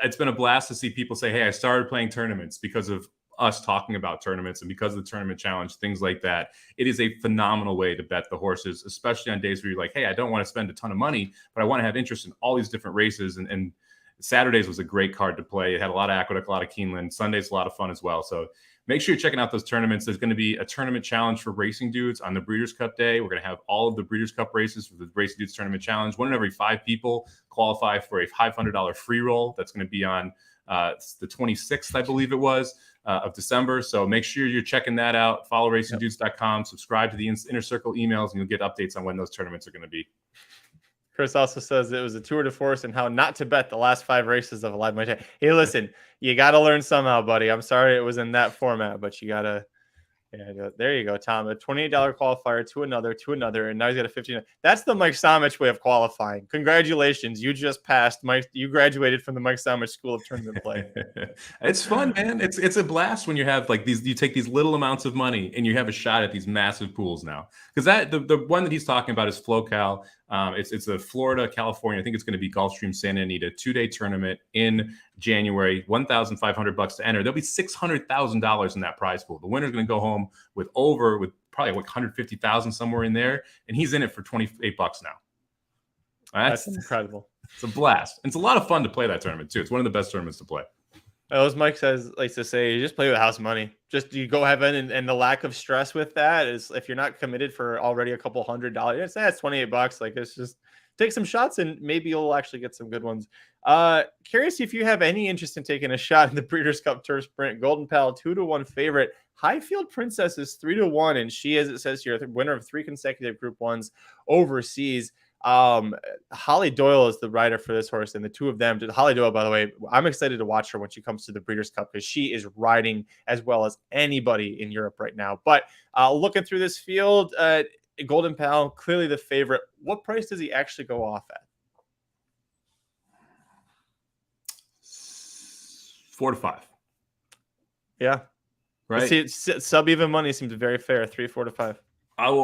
It's been a blast to see people say, hey, I started playing tournaments because of us talking about tournaments and because of the tournament challenge, things like that. It is a phenomenal way to bet the horses, especially on days where you're like, hey, I don't want to spend a ton of money, but I want to have interest in all these different races. And Saturdays was a great card to play. It had a lot of Aqueduct, a lot of Keeneland. Sunday's a lot of fun as well. So make sure you're checking out those tournaments. There's going to be a tournament challenge for racing dudes on the Breeders' Cup Day. We're going to have all of the Breeders' Cup races for the Racing Dudes Tournament Challenge. 1 in every 5 people qualify for a $500 free roll. That's going to be on the 26th, I believe it was, of December. So make sure you're checking that out. Follow racingdudes.com. Subscribe to the Inner Circle emails, and you'll get updates on when those tournaments are going to be. Chris also says it was a tour de force and how not to bet the last 5 races of a live match. Hey, listen, you got to learn somehow, buddy. I'm sorry it was in that format, but you got to. Yeah, there you go, Tom. A $28 qualifier to another, and now he's got a $15. That's the Mike Somich way of qualifying. Congratulations, you just passed. Mike, you graduated from the Mike Somich School of Tournament Play. It's fun, man. It's a blast when you have like these. You take these little amounts of money and you have a shot at these massive pools now. Because the one that he's talking about is FloCal. It's a Florida, California. I think it's going to be Gulfstream Santa Anita 2-day tournament in January. $1,500 to enter. There'll be $600,000 in that prize pool. The winner's going to go home with probably like $150,000 somewhere in there, and he's in it for $28 now. That's incredible. It's a blast. And it's a lot of fun to play that tournament too. It's one of the best tournaments to play. As Mike likes to say, you just play with house money. Just you go have in, and the lack of stress with that is if you're not committed for already a couple $100, that's $28. Like it's just take some shots and maybe you'll actually get some good ones. Curious if you have any interest in taking a shot in the Breeders' Cup Turf Sprint. Golden Pal 2-1 favorite. Highfield Princess is 3-1, and she, as it says here, the winner of 3 consecutive Group 1s overseas. Holly Doyle is the rider for this horse, and the two of them, Holly Doyle, by the way, I'm excited to watch her when she comes to the Breeders' Cup because she is riding as well as anybody in Europe right now. But looking through this field, Golden Pal, clearly the favorite. What price does he actually go off at? 4 to 5. Yeah. Right. See, sub even money seems very fair. 3, 4 to 5.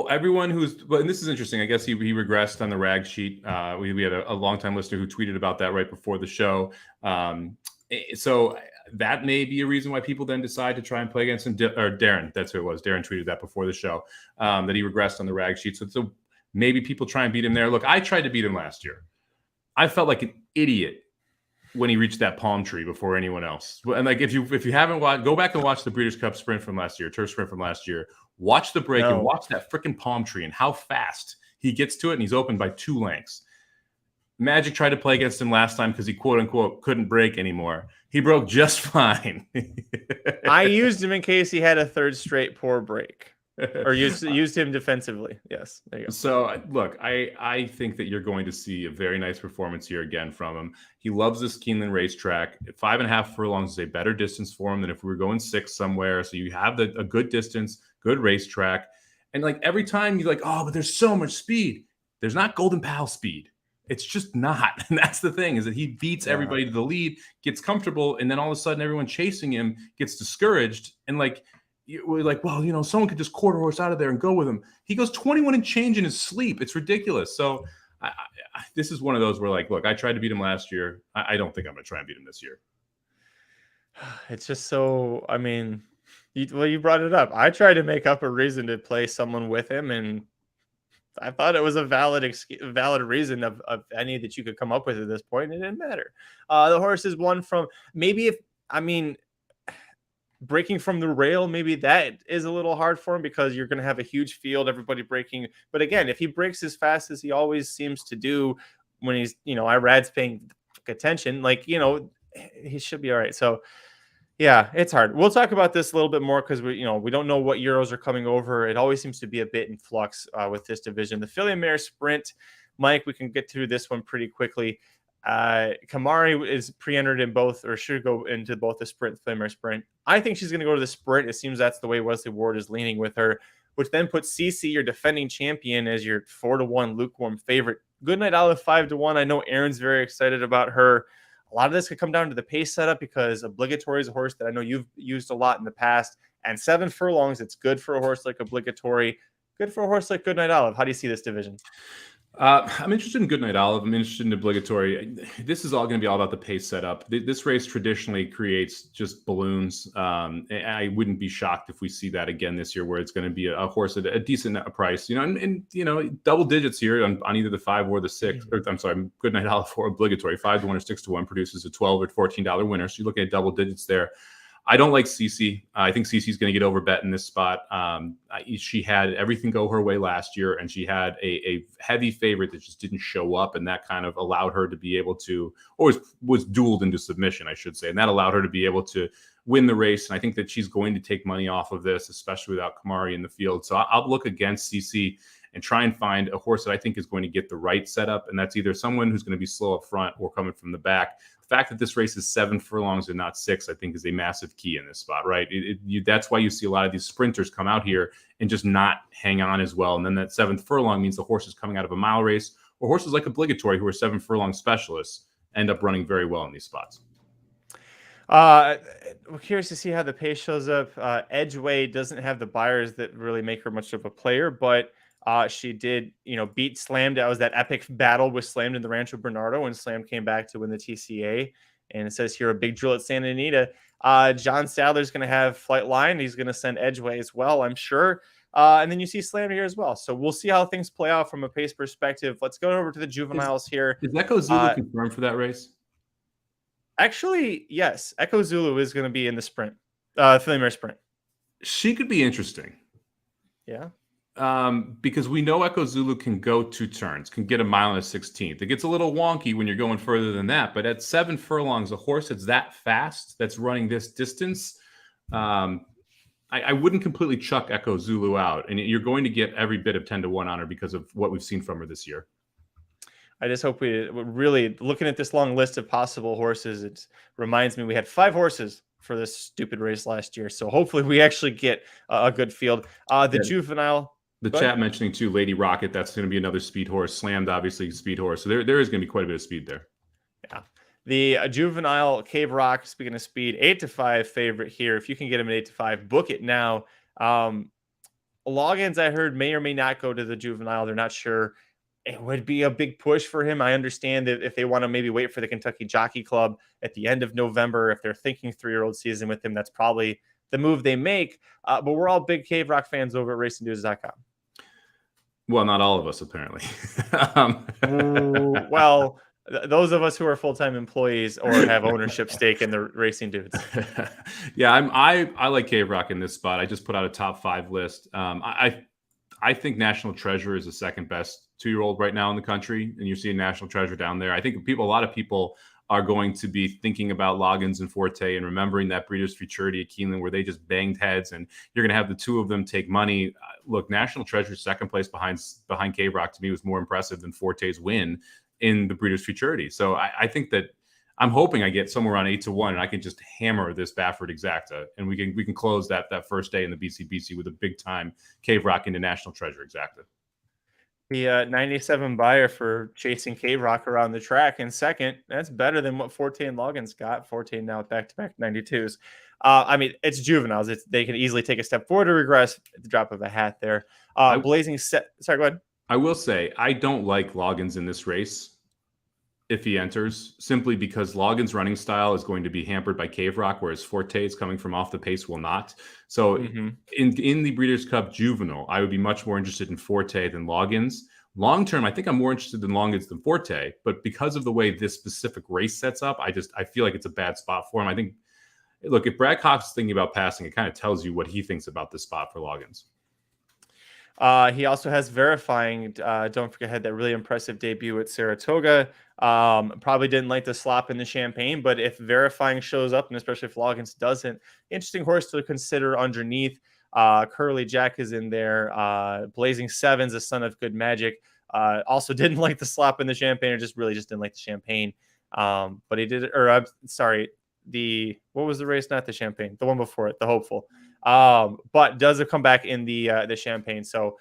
Everyone and this is interesting. I guess he regressed on the rag sheet. We had a longtime listener who tweeted about that right before the show. So that may be a reason why people then decide to try and play against him. Or Darren, that's who it was. Darren tweeted that before the show, that he regressed on the rag sheet. So maybe people try and beat him there. Look, I tried to beat him last year. I felt like an idiot when he reached that palm tree before anyone else. And like if you haven't watched, go back and watch the Breeders' Cup Sprint from last year, Turf Sprint from last year. Watch the break and watch that freaking palm tree and how fast he gets to it, and he's open by 2 lengths. Magic tried to play against him last time because he quote unquote couldn't break anymore. He broke just fine. I used him in case he had a 3rd straight poor break. Or used him defensively. Yes, there you go. So look, I think that you're going to see a very nice performance here again from him. He loves this Keeneland racetrack. 5.5 furlongs is a better distance for him than if we were going 6 somewhere. So you have a good distance, good racetrack, and like every time you're like, oh, but there's so much speed. There's not Golden Pal speed. It's just not. And that's the thing, is that he beats everybody to the lead, gets comfortable, and then all of a sudden everyone chasing him gets discouraged and like. We're like, well, someone could just quarter horse out of there and go with him. He goes 21 and change in his sleep. It's ridiculous. So this is one of those where, like, look, I tried to beat him last year. I don't think I'm going to try and beat him this year. It's just so, I mean, you brought it up. I tried to make up a reason to play someone with him, and I thought it was a valid reason of any that you could come up with at this point. It didn't matter. The horse is one from breaking from the rail, maybe that is a little hard for him because you're going to have a huge field, everybody breaking. But again, if he breaks as fast as he always seems to do when he's, Irad's paying attention, he should be all right. So yeah, it's hard. We'll talk about this a little bit more because we don't know what Euros are coming over. It always seems to be a bit in flux with this division. The Filly and Mare Sprint, Mike, we can get through this one pretty quickly. Kamari is pre-entered in both, or should go into both the sprint and the sprint. I think she's going to go to the sprint. It seems that's the way Wesley Ward is leaning with her, which then puts CC, your defending champion, as your 4-1 lukewarm favorite. Goodnight Olive 5-1. I know Aaron's very excited about her. A lot of this could come down to the pace setup because Obligatory is a horse that I know you've used a lot in the past, and 7 furlongs. It's good for a horse like Obligatory, good for a horse like Goodnight Olive. How do you see this division? I'm interested in Goodnight Olive. I'm interested in Obligatory. This is all going to be all about the pace setup. This race traditionally creates just balloons. And I wouldn't be shocked if we see that again this year, where it's going to be a horse at a decent price. And double digits here on either the 5 or the 6. Or, I'm sorry, Goodnight Olive for Obligatory. 5 to 1 or 6 to 1 produces a $12 or $14 winner. So you're looking at double digits there. I don't like Cece. I think Cece's going to get overbet in this spot. She had everything go her way last year, and she had a heavy favorite that just didn't show up, and that kind of allowed her to be able to, or was dueled into submission, I should say, and that allowed her to be able to win the race. And I think that she's going to take money off of this, especially without Kamari in the field. So I'll look against Cece and try and find a horse that I think is going to get the right setup, and that's either someone who's going to be slow up front or coming from the back. The fact that this race is 7 furlongs and not 6, I think, is a massive key in this spot, right? That's why you see a lot of these sprinters come out here and just not hang on as well. And then that 7th furlong means the horse is coming out of a mile race, or horses like Obligatory, who are 7 furlong specialists, end up running very well in these spots. We're curious to see how the pace shows up. Edgeway doesn't have the buyers that really make her much of a player, but she did, beat Slammed. That was that epic battle with Slammed in the Rancho Bernardo when Slammed came back to win the TCA. And it says here a big drill at Santa Anita. John Sadler's going to have Flight Line. He's going to send Edgeway as well, I'm sure. And then you see Slammed here as well. So we'll see how things play out from a pace perspective. Let's go over to the juveniles here. Is Echo Zulu confirmed for that race? Actually, yes. Echo Zulu is going to be in the sprint, Filly Mare sprint. She could be interesting. Yeah. Because we know Echo Zulu can go 2 turns, can get a mile and a 16th. It gets a little wonky when you're going further than that, but at 7 furlongs, a horse that's that fast, that's running this distance, I wouldn't completely chuck Echo Zulu out, and you're going to get every bit of 10 to 1 on her because of what we've seen from her this year. I just hope we're really looking at this long list of possible horses. It reminds me we had 5 horses for this stupid race last year, so hopefully we actually get a good field. Juvenile. The chat mentioning too, Lady Rocket. That's going to be another speed horse. Slammed, obviously, speed horse. So there is going to be quite a bit of speed there. Yeah. The Juvenile Cave Rock, speaking of speed, 8-5 favorite here. If you can get him at 8-5, book it now. Logins, I heard, may or may not go to the Juvenile. They're not sure. It would be a big push for him. I understand that if they want to maybe wait for the Kentucky Jockey Club at the end of November, if they're thinking 3-year-old season with him, that's probably the move they make. But we're all big Cave Rock fans over at racingdudes.com. Well, not all of us, apparently. Well, those of us who are full-time employees or have ownership stake in the Racing Dudes. Yeah, I like Cave Rock in this spot. I just put out a top 5 list. I think National Treasure is the second best 2-year-old right now in the country, and you see National Treasure down there. I think a lot of people are going to be thinking about Loggins and Forte and remembering that Breeders' Futurity at Keeneland where they just banged heads, and you're going to have the 2 of them take money. Look, National Treasure's second place behind Cave Rock to me was more impressive than Forte's win in the Breeders' Futurity. So I think that I'm hoping I get somewhere around 8-1 and I can just hammer this Baffert Exacta, and we can close that first day in the BCBC with a big time Cave Rock into National Treasure Exacta. The 97 buyer for chasing Cave Rock around the track in second. That's better than what Forte and Loggins got. Forte now back-to-back 92s. I mean, it's juveniles. They can easily take a step forward or regress at the drop of a hat there. Sorry, go ahead. I will say, I don't like Loggins in this race if he enters, simply because Loggins' running style is going to be hampered by Cave Rock, whereas Forte's coming from off the pace will not. So in the Breeders' Cup Juvenile, I would be much more interested in Forte than Loggins. Long term, I think I'm more interested in Loggins than Forte, but because of the way this specific race sets up, I feel like it's a bad spot for him. I think, look, if Brad Cox is thinking about passing, it kind of tells you what he thinks about this spot for Loggins. He also has Verifying. Don't forget, had that really impressive debut at Saratoga. Probably didn't like the slop in the Champagne, but if Verifying shows up, and especially if Loggins doesn't, interesting horse to consider underneath. Curly Jack is in there. Blazing Sevens, a son of Good Magic. Also didn't like the slop in the Champagne, or just didn't like the Champagne. But he did, or I'm sorry, what was the race? Not the Champagne, the one before it, the Hopeful. But does it come back in the Champagne? So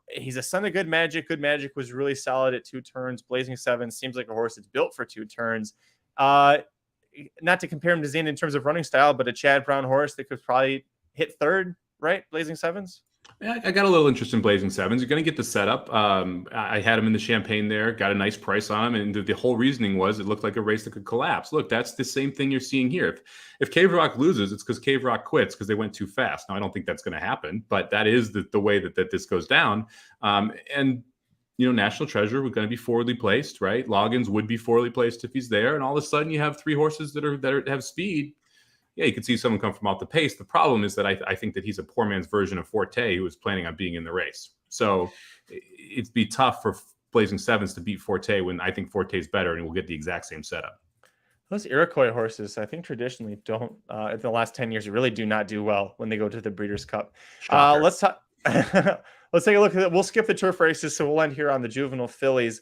he's a son of Good Magic. Good Magic was really solid at 2 turns. Blazing Seven seems like a horse that's built for 2 turns. Not to compare him to Zane in terms of running style, but a Chad Brown horse that could probably hit third, right? Blazing Sevens. I got a little interest in Blazing Sevens. You're going to get the setup. I had him in the Champagne there, got a nice price on him, and the whole reasoning was it looked like a race that could collapse. Look, that's the same thing you're seeing here. If Cave Rock loses, it's because Cave Rock quits because they went too fast. Now, I don't think that's going to happen, but that is the way that this goes down. And National Treasure was going to be forwardly placed, right? Loggins would be forwardly placed if he's there, and all of a sudden you have three horses that have speed. Yeah, you could see someone come from off the pace. The problem is that I think that he's a poor man's version of Forte, who was planning on being in the race. So it'd be tough for Blazing Sevens to beat Forte when I think Forte's better and we'll get the exact same setup. Those Iroquois horses, I think traditionally don't, in the last 10 years, really do not do well when they go to the Breeders' Cup. Let's take a look at it. We'll skip the turf races, so we'll end here on the Juvenile Fillies.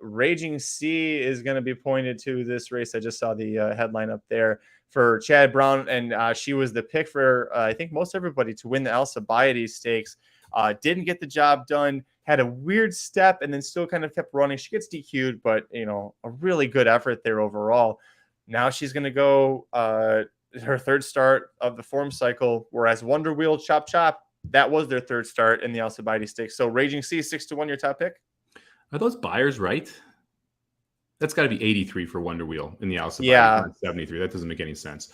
Raging Sea is going to be pointed to this race. I just saw the headline up there for Chad Brown, and she was the pick for I think most everybody to win the Alcibiades Stakes. Didn't get the job done, had a weird step, and then still kind of kept running. She gets DQ'd, but a really good effort there overall. Now she's going to go her third start of the form cycle, whereas Wonder Wheel, Chop Chop, that was their third start in the Alcibiades Stakes. So Raging Sea 6-1, your top pick. Are those buyers right? That's got to be 83 for Wonder Wheel in the Alcibiades. Yeah, 73. That doesn't make any sense.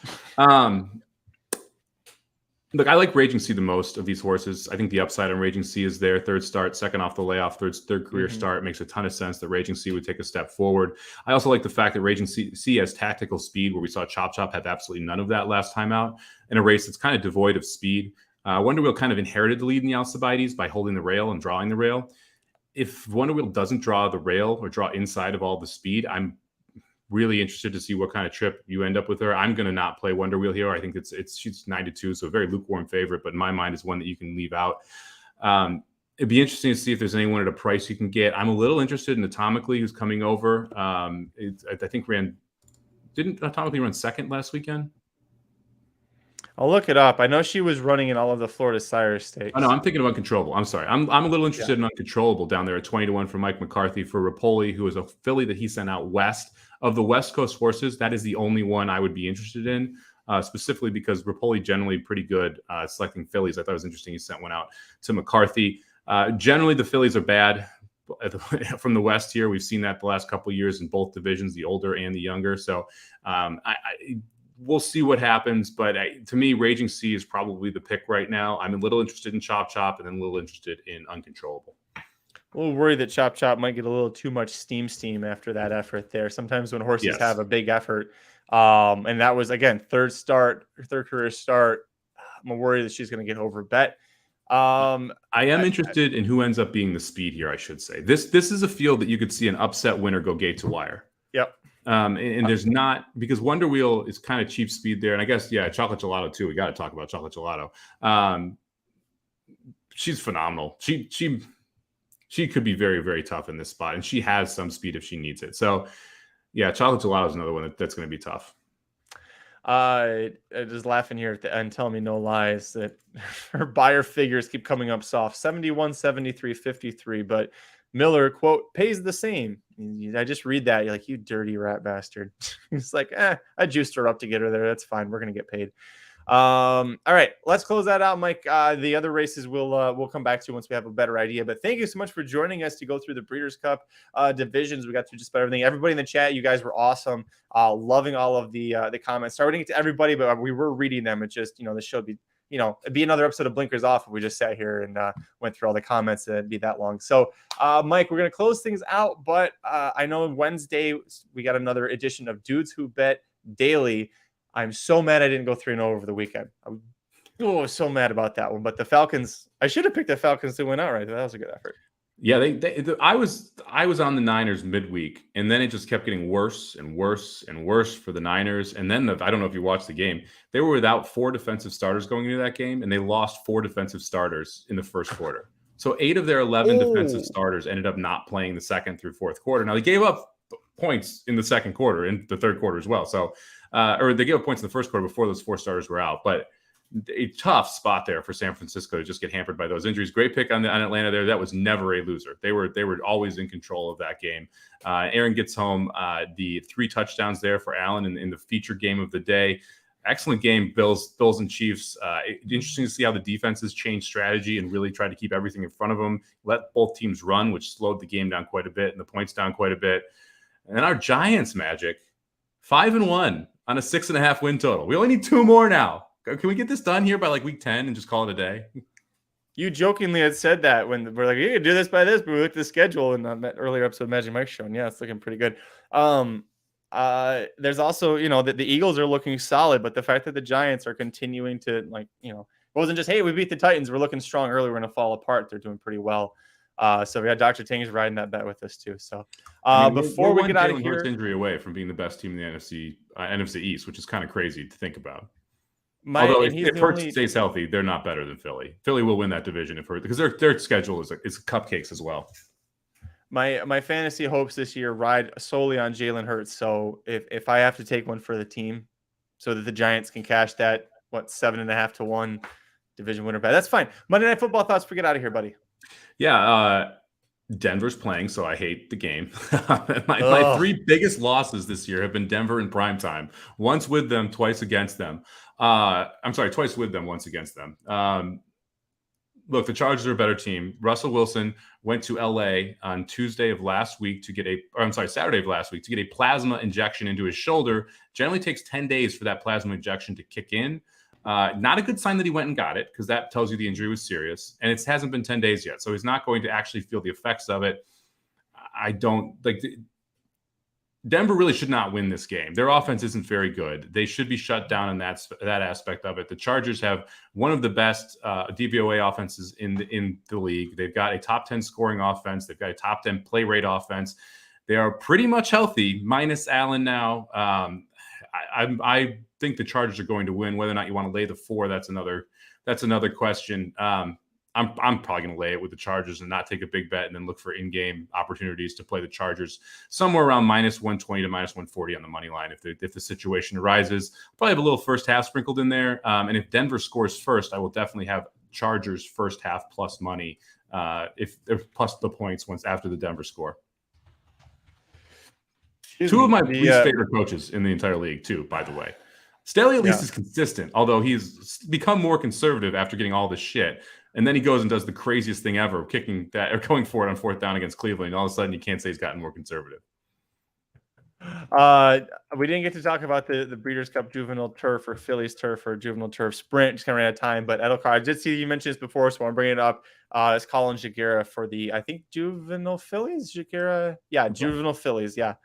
Look, I like Raging Sea the most of these horses. I think the upside on Raging Sea is there. Third start, second off the layoff, third career start. Makes a ton of sense that Raging Sea would take a step forward. I also like the fact that Raging Sea has tactical speed, where we saw Chop Chop have absolutely none of that last time out in a race that's kind of devoid of speed. Wonder Wheel kind of inherited the lead in the Alcibiades by holding the rail and drawing the rail. If Wonder Wheel doesn't draw the rail or draw inside of all the speed, I'm really interested to see what kind of trip you end up with her. I'm going to not play Wonder Wheel here. I think she's 9-2, so a very lukewarm favorite, but in my mind is one that you can leave out. It'd be interesting to see if there's anyone at a price you can get. I'm a little interested in Atomically, who's coming over. I think didn't Atomically run second last weekend? I'll look it up. I know she was running in all of the Florida Sire Stakes. Oh, no, I'm thinking of Uncontrollable. I'm sorry. I'm a little interested in Uncontrollable down there at 20-1 for Mike McCarthy for Rapoli, who is a filly that he sent out west. Of the West Coast horses, that is the only one I would be interested in, specifically because Rapoli generally pretty good selecting fillies. I thought it was interesting he sent one out to McCarthy. Generally, the fillies are bad from the West here. We've seen that the last couple of years in both divisions, the older and the younger. So we'll see what happens. But to me, Raging Sea is probably the pick right now. I'm a little interested in Chop Chop and then a little interested in Uncontrollable. A little worried that Chop Chop might get a little too much steam after that effort there. Sometimes when horses have a big effort, and that was, again, third career start, I'm worried that she's going to get overbet. I am interested in who ends up being the speed here, I should say. This is a field that you could see an upset winner go gate to wire. Yep. And there's not, because Wonder Wheel is kind of cheap speed there. And I guess, Chocolate Gelato too. We got to talk about Chocolate Gelato. She's phenomenal. She could be very, very tough in this spot. And she has some speed if she needs it. So Chocolate Gelato is another one that's going to be tough. I just laughing here at the end, telling me no lies that her buyer figures keep coming up soft. 71, 73, 53, but Miller, quote, pays the same. I just read that. You're like, you dirty rat bastard. It's like, I juiced her up to get her there. That's fine. We're going to get paid. All right, let's close that out, Mike. The other races we'll come back to once we have a better idea. But thank you so much for joining us to go through the Breeders' Cup divisions. We got through just about everything. Everybody in the chat, you guys were awesome. Loving all of the comments. Sorry we didn't get to everybody, but we were reading them. It just, this show would be, it'd be another episode of Blinkers Off if we just sat here and went through all the comments. It'd be that long. So, Mike, we're going to close things out, but I know Wednesday we got another edition of Dudes Who Bet Daily. I'm so mad I didn't go 3-0 over the weekend. I was so mad about that one. But the Falcons, I should have picked the Falcons to win outright. That was a good effort. Yeah, I was on the Niners midweek, and then it just kept getting worse and worse and worse for the Niners. And then I don't know if you watched the game. They were without 4 defensive starters going into that game, and they lost 4 defensive starters in the first quarter. So 8 of their 11 defensive starters ended up not playing the second through fourth quarter. Now, they gave up points in the second quarter, in the third quarter as well. So, or they gave up points in the first quarter before those 4 starters were out. But a tough spot there for San Francisco to just get hampered by those injuries. Great pick on Atlanta there. That was never a loser. They were always in control of that game. Aaron gets home the 3 touchdowns there for Allen in the feature game of the day. excellent game, Bills and Chiefs. Interesting to see how the defenses change strategy and really try to keep everything in front of them. Let both teams run, which slowed the game down quite a bit and the points down quite a bit. And then our Giants, Magic, 5-1 on a 6.5 win total. We only need 2 more now. Can we get this done here by like week 10 and just call it a day? You jokingly had said that when we're like, you can do this by this, but we looked at the schedule and on that earlier episode of Magic Mike Show, and yeah, it's looking pretty good. There's also, the Eagles are looking solid, but the fact that the Giants are continuing to it wasn't just, hey, we beat the Titans, we're looking strong early, we're going to fall apart. They're doing pretty well. So we had Dr. Ting's riding that bet with us too. So before we get out of here, injury away from being the best team in the NFC East, which is kind of crazy to think about. Although if Hurts stays healthy, they're not better than Philly. Philly will win that division because their schedule is cupcakes as well. My fantasy hopes this year ride solely on Jalen Hurts. So if I have to take one for the team, so that the Giants can cash that 7.5 to 1 division winner bet, that's fine. Monday Night Football thoughts. We get out of here, buddy. Yeah, Denver's playing, so I hate the game. My 3 biggest losses this year have been Denver in primetime. Once with them, twice against them. Twice with them, once against them. Look, the Chargers are a better team. Russell Wilson went to LA on Saturday of last week to get a plasma injection into his shoulder. Generally takes 10 days for that plasma injection to kick in. Not a good sign that he went and got it, because that tells you the injury was serious, and it hasn't been 10 days yet. So he's not going to actually feel the effects of it. Denver really should not win this game. Their offense isn't very good. They should be shut down in that aspect of it. The Chargers have one of the best DVOA offenses in the league. They've got a top 10 scoring offense. They've got a top 10 play rate offense. They are pretty much healthy, minus Allen now. I think the Chargers are going to win. Whether or not you want to lay the 4, that's another question. I'm probably going to lay it with the Chargers and not take a big bet and then look for in-game opportunities to play the Chargers somewhere around minus 120 to minus 140 on the money line if the situation arises. Probably have a little first half sprinkled in there. And if Denver scores first, I will definitely have Chargers first half plus money if plus the points once after the Denver score. Two of my least favorite coaches in the entire league, too, by the way. Staley at least is consistent, although he's become more conservative after getting all this shit. And then he goes and does the craziest thing ever, kicking that or going for it on 4th down against Cleveland. And all of a sudden, you can't say he's gotten more conservative. We didn't get to talk about the Breeders' Cup Juvenile Turf or Phillies Turf or Juvenile Turf Sprint. Just kind of ran out of time. But Edelcar, I did see you mentioned this before, so I'm bringing it up. It's Colin Jagera for the, I think, Juvenile Fillies? Jagera? Yeah, Juvenile Fillies, yeah.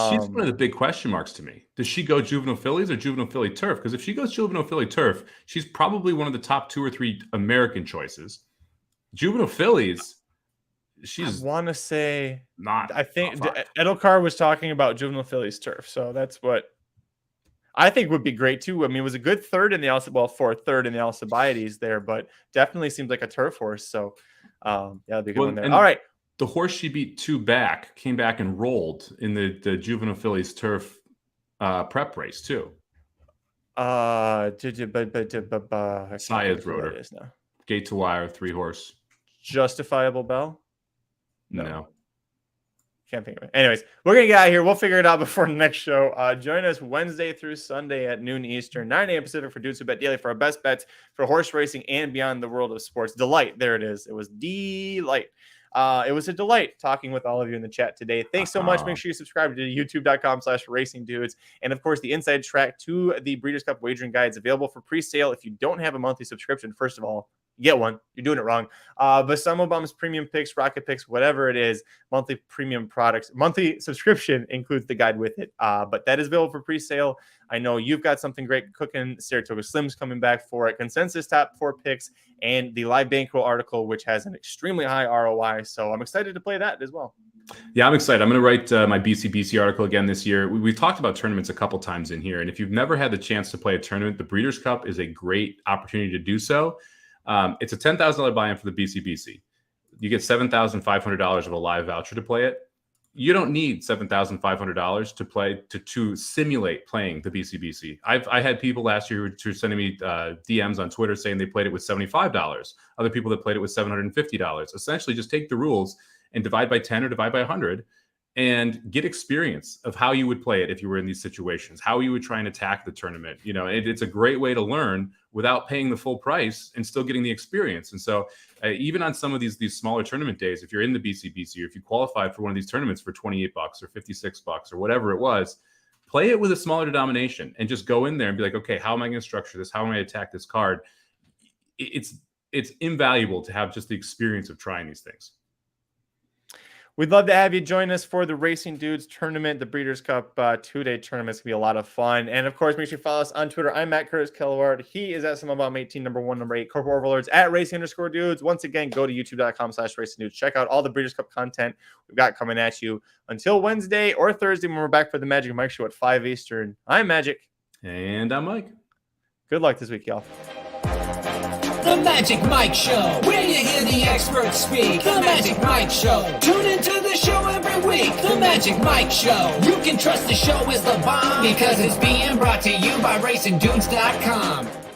She's one of the big question marks to me. Does she go Juvenile Fillies or Juvenile Philly Turf? Because if she goes Juvenile Philly Turf, she's probably one of the top 2 or 3 American choices. Juvenile Phillies, she's. I want to say not. I think Edelcar was talking about Juvenile Phillies Turf, so that's what I think would be great too. I mean, it was a good third in the third in the Alcibiades there, but definitely seems like a turf horse. So, that'd be a good one there. All right. The horse she beat 2 back came back and rolled in the Juvenile Phillies Turf prep race too. Sayed's Rotor. Gate to wire, 3-horse. Justifiable Bell? No. Can't think of it. Anyways, we're going to get out of here. We'll figure it out before the next show. Join us Wednesday through Sunday at noon Eastern, 9 a.m. Pacific for Dudes Who Bet Daily for our best bets for horse racing and beyond the world of sports. Delight. There it is. It was delight. It was a delight talking with all of you in the chat today. Thanks so much. Make sure you subscribe to youtube.com/racingdudes. And of course, the inside track to the Breeders' Cup wagering guide is available for pre-sale. If you don't have a monthly subscription, first of all, get one. You're doing it wrong. But Somobomb's premium picks, rocket picks, whatever it is, monthly premium products, monthly subscription includes the guide with it. But that is available for pre-sale. I know you've got something great cooking. Saratoga Slim's coming back for it. Consensus top 4 picks and the live bankroll article, which has an extremely high ROI. So I'm excited to play that as well. Yeah, I'm excited. I'm going to write my BCBC article again this year. We've talked about tournaments a couple times in here. And if you've never had the chance to play a tournament, the Breeders' Cup is a great opportunity to do so. It's a $10,000 buy-in for the BCBC. You get $7,500 of a live voucher to play it. You don't need $7,500 to play to simulate playing the BCBC. I had people last year who were sending me DMs on Twitter saying they played it with $75. Other people that played it with $750. Essentially, just take the rules and divide by 10 or divide by 100 and get experience of how you would play it if you were in these situations, how you would try and attack the tournament. You know, it's a great way to learn without paying the full price and still getting the experience. And so even on some of these smaller tournament days, if you're in the BCBC or if you qualified for one of these tournaments for $28 or $56 or whatever it was, play it with a smaller denomination and just go in there and be like, okay, how am I going to structure this? How am I going to attack this card? It's invaluable to have just the experience of trying these things. We'd love to have you join us for the Racing Dudes tournament. The Breeders' Cup 2-day tournament is going to be a lot of fun. And, of course, make sure you follow us on Twitter. I'm at Curtis Kalleward. He is at Somobomb 18, number 1, number 8, Corporate Overlords, at Racing_Dudes. Once again, go to youtube.com/Racing Dudes. Check out all the Breeders' Cup content we've got coming at you until Wednesday or Thursday when we're back for the Magic Mike Show at 5 Eastern. I'm Magic. And I'm Mike. Good luck this week, y'all. The Magic Mike Show, where you hear the experts speak. The Magic Mike Show. Tune into the show every week. The Magic Mike Show. You can trust the show is the bomb because it's being brought to you by RacingDudes.com.